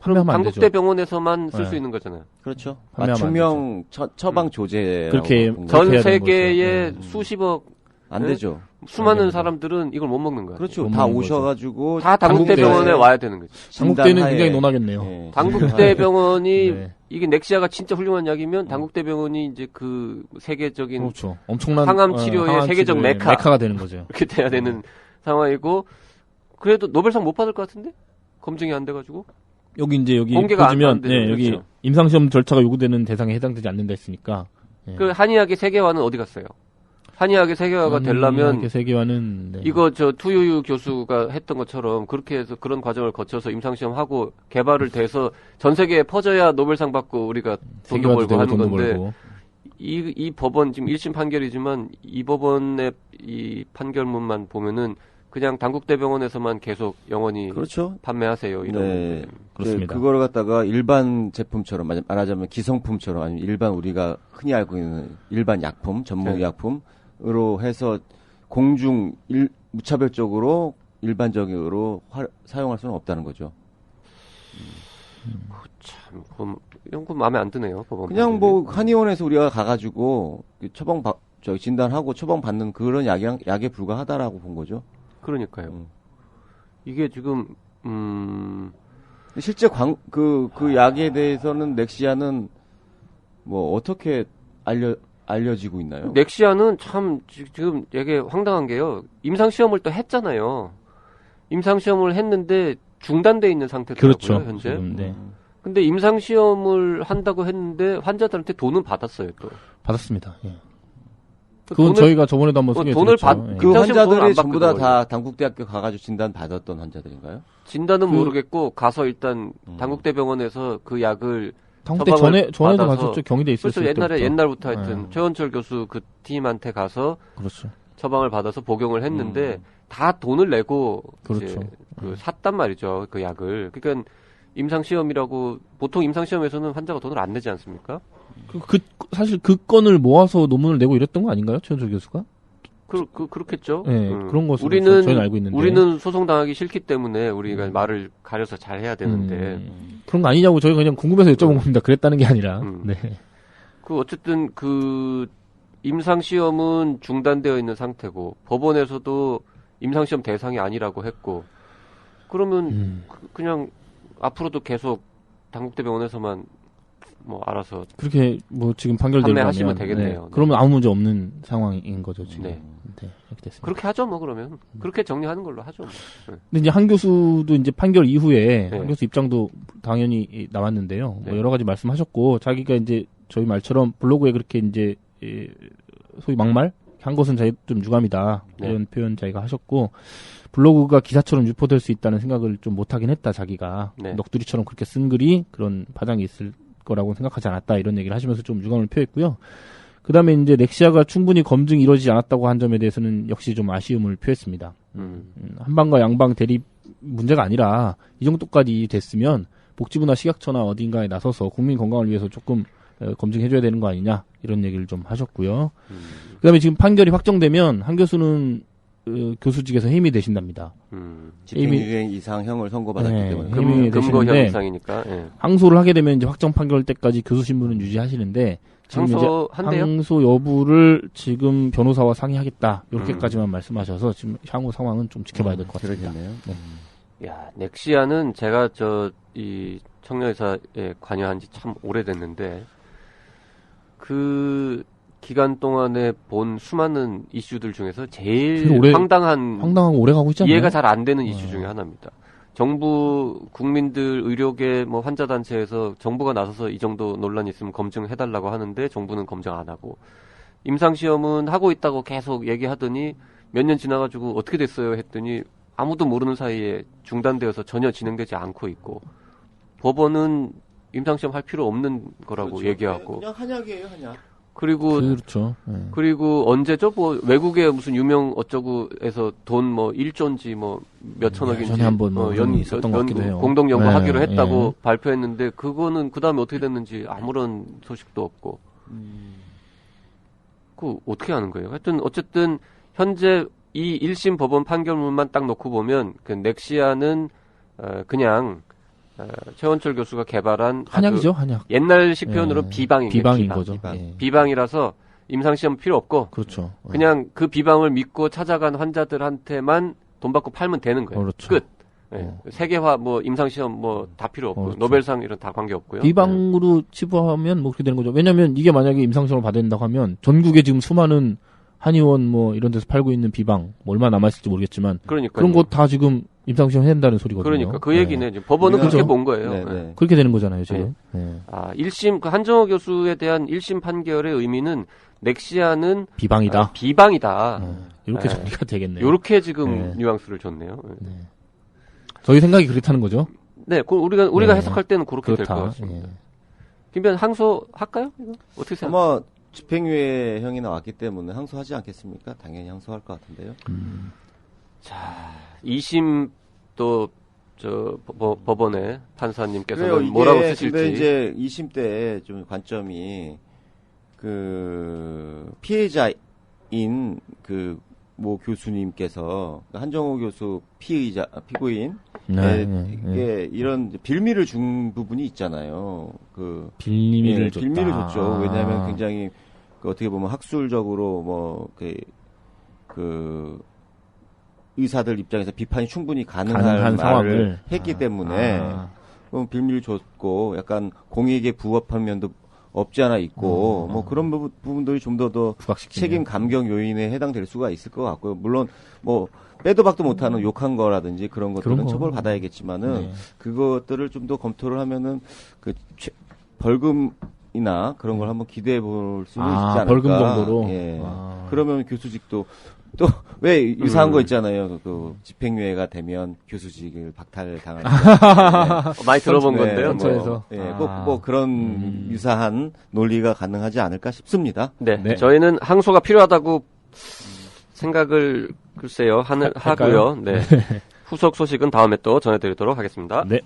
판매하면 안 당국대 되죠. 병원에서만 쓸 수 네. 있는 거잖아요. 그렇죠. 판매하면 맞춤형 처방 조제 그렇게 전 해야 되는 세계의 거죠. 수십억 안 네? 되죠. 수많은 됩니다. 사람들은 이걸 못 먹는 거예요. 그렇죠. 못 다 먹는 거죠. 오셔가지고 다 당국대 당국대 병원에 와야 되는 거죠. 당국대는 진단하에- 굉장히 논하겠네요. 예, 당국대 병원이 네. 이게 넥시아가 진짜 훌륭한 약이면 당국대 병원이 이제 그 세계적인 그렇죠. 엄청난 항암 치료의 세계적 치료의 메카. 메카가 되는 거죠. 이렇게 돼야 되는 상황이고 그래도 노벨상 못 받을 것 같은데 공증이 안 돼가지고 여기 공개가 안 보시면 되는 여기 거죠. 임상시험 절차가 요구되는 대상에 해당되지 않는다 했으니까. 그 한의학의 세계화는 어디 갔어요? 한의학의 세계화가 되려면 이렇게 세계화는 네. 이거 저 투유유 교수가 했던 것처럼 그렇게 해서 그런 과정을 거쳐서 임상시험하고 개발을 돼서 전 세계에 퍼져야 노벨상 받고 우리가 돈도 벌고 세계화도 하는 되고 돈도 건데 벌고. 이 법원 지금 1심 판결이지만 이 법원의 이 판결문만 보면은 그냥 당국대병원에서만 계속 영원히 그렇죠. 판매하세요 이런 네. 그렇습니다. 그거를 갖다가 일반 제품처럼 말하자면 기성품처럼 아니면 일반 우리가 흔히 알고 있는 일반 약품, 전문 네. 약품으로 해서 공중 무차별적으로 일반적으로 사용할 수는 없다는 거죠. 참 이런 거 마음에 안 드네요 법원. 그냥 뭐 한의원에서 우리가 가가지고 진단하고 처방 받는 그런 약에 불과하다라고 본 거죠. 그러니까요. 이게 지금 실제 그 약에 대해서는 넥시아는 뭐 어떻게 알려지고 있나요? 넥시아는 참 지금 되게 황당한 게요. 임상시험을 또 했잖아요. 임상시험을 했는데 중단돼 있는 상태더라고요, 그렇죠. 현재. 지금, 네. 근데 임상시험을 한다고 했는데 환자들한테 돈은 받았어요, 또. 받았습니다. 예. 그 그건 돈을- 저희가 저번에도 한번 소개해 돈을 드렸죠. 받- 예. 그 임상시험 돈을 안 환자들이 전부 받거든요, 다 당국대학교 가가지고 진단 받았던 환자들인가요? 진단은 그- 모르겠고 가서 일단 당국대병원에서 그 약을 당국대 처방을 전에도 받아서- 갔었죠. 경희대 있었을 그렇죠. 때부터. 옛날부터 하여튼 예. 최원철 교수 그 팀한테 가서 그렇죠. 처방을 받아서 복용을 했는데 다 돈을 내고 그렇죠. 이제 샀단 말이죠. 그 약을. 그러니까 임상시험이라고 보통 임상시험에서는 환자가 돈을 안 내지 않습니까? 사실 그 건을 모아서 논문을 내고 이랬던 거 아닌가요? 최현철 교수가? 그렇겠죠. 네, 그런 것으로 우리는 저희는 알고 있는데. 우리는 소송 당하기 싫기 때문에 우리가 말을 가려서 잘 해야 되는데 그런 거 아니냐고 저희가 그냥 궁금해서 여쭤본 겁니다. 그랬다는 게 아니라. 네. 그 어쨌든 그 임상시험은 중단되어 있는 상태고 법원에서도 임상시험 대상이 아니라고 했고 그러면 그냥 앞으로도 계속 당국대병원에서만 뭐 알아서 그렇게 뭐 지금 판결되면 판매하시면 되겠네요. 네. 그러면 아무 문제 없는 상황인 거죠 지금. 네. 네, 이렇게 됐습니다. 그렇게 하죠 뭐 그러면 그렇게 정리하는 걸로 하죠. 뭐. 네. 근데 이제 한 교수도 이제 판결 이후에 네. 한 교수 입장도 당연히 나왔는데요. 네. 뭐 여러 가지 말씀하셨고 자기가 이제 저희 말처럼 블로그에 그렇게 이제 소위 막말 한 것은 자기 좀 유감이다 네. 이런 표현 자기가 하셨고 블로그가 기사처럼 유포될 수 있다는 생각을 좀 못하긴 했다 자기가 네. 넋두리처럼 그렇게 쓴 글이 그런 파장이 있을 거라고 생각하지 않았다 이런 얘기를 하시면서 좀 유감을 표했고요. 그 다음에 이제 넥시아가 충분히 검증이 이루어지지 않았다고 한 점에 대해서는 역시 좀 아쉬움을 표했습니다. 한방과 양방 대립 문제가 아니라 이 정도까지 됐으면 복지부나 식약처나 어딘가에 나서서 국민 건강을 위해서 조금 검증해줘야 되는 거 아니냐 이런 얘기를 좀 하셨고요. 그 다음에 지금 판결이 확정되면 한 교수는 교수직에서 해임이 되신답니다. 집행유예 이상형을 선고받았기 네, 때문에 해임이 금고형 되시는데 이상이니까 예. 항소를 하게 되면 이제 확정 판결 때까지 교수 신분은 유지하시는데 지금 이제 항소한대요? 항소 여부를 지금 변호사와 상의하겠다 이렇게까지만 말씀하셔서 지금 향후 상황은 좀 지켜봐야 될 것 같습니다. 그러겠네요. 네. 야 넥시아는 제가 이 청년의사에 관여한 지 참 오래됐는데 그 기간 동안에 본 수많은 이슈들 중에서 제일 황당하고 오래 가고 있잖아요. 이해가 잘 안 되는 이슈 중에 하나입니다. 정부, 국민들, 의료계, 뭐 환자단체에서 정부가 나서서 이 정도 논란이 있으면 검증해달라고 하는데 정부는 검증 안 하고 임상시험은 하고 있다고 계속 얘기하더니 몇 년 지나가지고 어떻게 됐어요 했더니 아무도 모르는 사이에 중단되어서 전혀 진행되지 않고 있고 법원은 임상시험 할 필요 없는 거라고 그렇죠. 얘기하고 그냥 한약이에요 한약. 그리고 그렇죠. 네. 그리고 언제죠? 뭐 외국에 무슨 유명 어쩌고에서 돈 뭐 1조인지 뭐 몇천억인지 전에 한번 뭐 있었던 것 같기도 해요. 공동 연구하기로 네, 했다고 발표했는데 그거는 그다음에 어떻게 됐는지 아무런 소식도 없고. 그 어떻게 하는 거예요? 하여튼 어쨌든 현재 이 1심 법원 판결문만 딱 놓고 보면 그 넥시아는 그냥 최원철 교수가 개발한 한약이죠, 한약. 옛날식 표현으로 예. 비방인 비방인 비방. 거죠. 비방. 예. 비방이라서 임상시험 필요 없고 그렇죠. 그냥 그 비방을 믿고 찾아간 환자들한테만 돈 받고 팔면 되는 거예요. 그렇죠. 끝. 예. 세계화 뭐 임상시험 뭐 다 필요 없고 그렇죠. 노벨상 이런 다 관계 없고요. 비방으로 치부하면 뭐 그렇게 되는 거죠. 왜냐면 이게 만약에 임상시험을 받아야 된다고 하면 전국에 지금 수많은 한의원 뭐 이런 데서 팔고 있는 비방 뭐 얼마 남아있을지 모르겠지만 그러니까 그런 거 다 지금 임상시험 해야 된다는 소리거든요. 그러니까 그 얘기는 지금 법원은 우리가 그렇게 좀- 본 거예요. 네, 예. 네. 그렇게 되는 거잖아요, 지금. 예. 1심 그 한정호 교수에 대한 1심 판결의 의미는 넥시아는 비방이다. 비방이다. 이렇게 네. 정리가 되겠네요. 요렇게 지금 네. 뉘앙스를 줬네요. 예. 저희 생각이 그렇다는 거죠. 네, 우리가 네. 해석할 때는 그렇게 될 것 그렇다. 같습니다. 예. 김변 항소할까요? 이거? 어떻게 생각하세요? 아마 집행유예형이 나왔기 때문에 항소하지 않겠습니까? 당연히 항소할 것 같은데요. 2심 또 저 법원의 판사님께서는 그래요. 이게 뭐라고 쓰실지. 근데 이제 2심 때 좀 관점이 그 피해자인 그 모 교수님께서 한정호 교수 피고인 이게 이런 빌미를 준 부분이 있잖아요. 그 빌미를 줬다. 빌미를 줬죠. 아. 왜냐하면 굉장히 그 어떻게 보면 학술적으로 뭐 그 의사들 입장에서 비판이 충분히 가능한 가능한 말을 상황을 했기 때문에 그럼 빌미를 줬고 약간 공익에 부합한 면도 없지 않아 있고 뭐 그런 부분들이 좀 더 부각시키네요. 책임 감경 요인에 해당될 수가 있을 것 같고요. 물론 뭐 빼도 박도 못하는 욕한 거라든지 그런 것들은 그런 거. 처벌 받아야겠지만은 네. 그것들을 좀 더 검토를 하면은 그 벌금이나 그런 걸 한번 기대해 볼 수는 있지 않을까. 벌금 정도로. 예. 아. 그러면 교수직도 또 왜 유사한 거 있잖아요. 그 집행유예가 되면 교수직을 박탈당하는 거. 많이 들어본 네, 건데요. 선처에서. 예, 꼭 뭐 그런 유사한 논리가 가능하지 않을까 싶습니다. 네, 네. 저희는 항소가 필요하다고 생각을 글쎄요 하고요. 네. 후속 소식은 다음에 또 전해드리도록 하겠습니다. 네.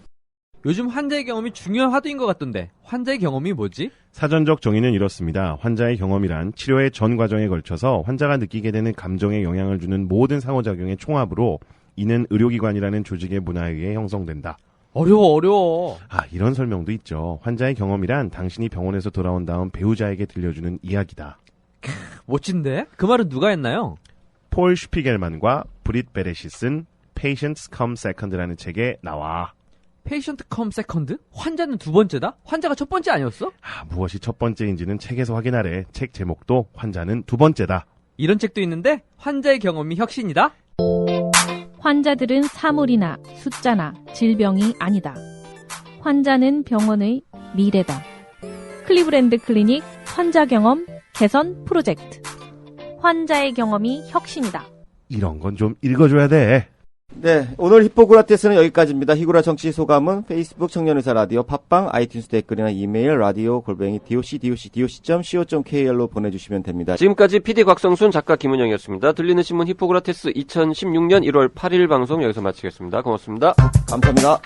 요즘 환자의 경험이 중요한 화두인 것 같던데 환자의 경험이 뭐지? 사전적 정의는 이렇습니다. 환자의 경험이란 치료의 전 과정에 걸쳐서 환자가 느끼게 되는 감정에 영향을 주는 모든 상호작용의 총합으로 이는 의료기관이라는 조직의 문화에 의해 형성된다. 어려워. 이런 설명도 있죠. 환자의 경험이란 당신이 병원에서 돌아온 다음 배우자에게 들려주는 이야기다. 멋진데? 그 말은 누가 했나요? 폴 슈피겔만과 브릿 베렛이 쓴 Patients Come Second라는 책에 나와. 페이션트 컴 세컨드? 환자는 두 번째다? 환자가 첫 번째 아니었어? 무엇이 첫 번째인지는 책에서 확인하래. 책 제목도 환자는 두 번째다. 이런 책도 있는데 환자의 경험이 혁신이다? 환자들은 사물이나 숫자나 질병이 아니다. 환자는 병원의 미래다. 클리브랜드 클리닉 환자 경험 개선 프로젝트. 환자의 경험이 혁신이다. 이런 건 좀 읽어줘야 돼. 네, 오늘 히포크라테스는 여기까지입니다. 히구라 정치 소감은 페이스북 청년의사 라디오, 팟빵, 아이튠스 댓글이나 이메일 radio@doc.co.kr로 보내주시면 됩니다. 지금까지 PD 곽성순, 작가 김은영이었습니다. 들리는 신문 히포크라테스 2016년 1월 8일 방송 여기서 마치겠습니다. 고맙습니다. 감사합니다.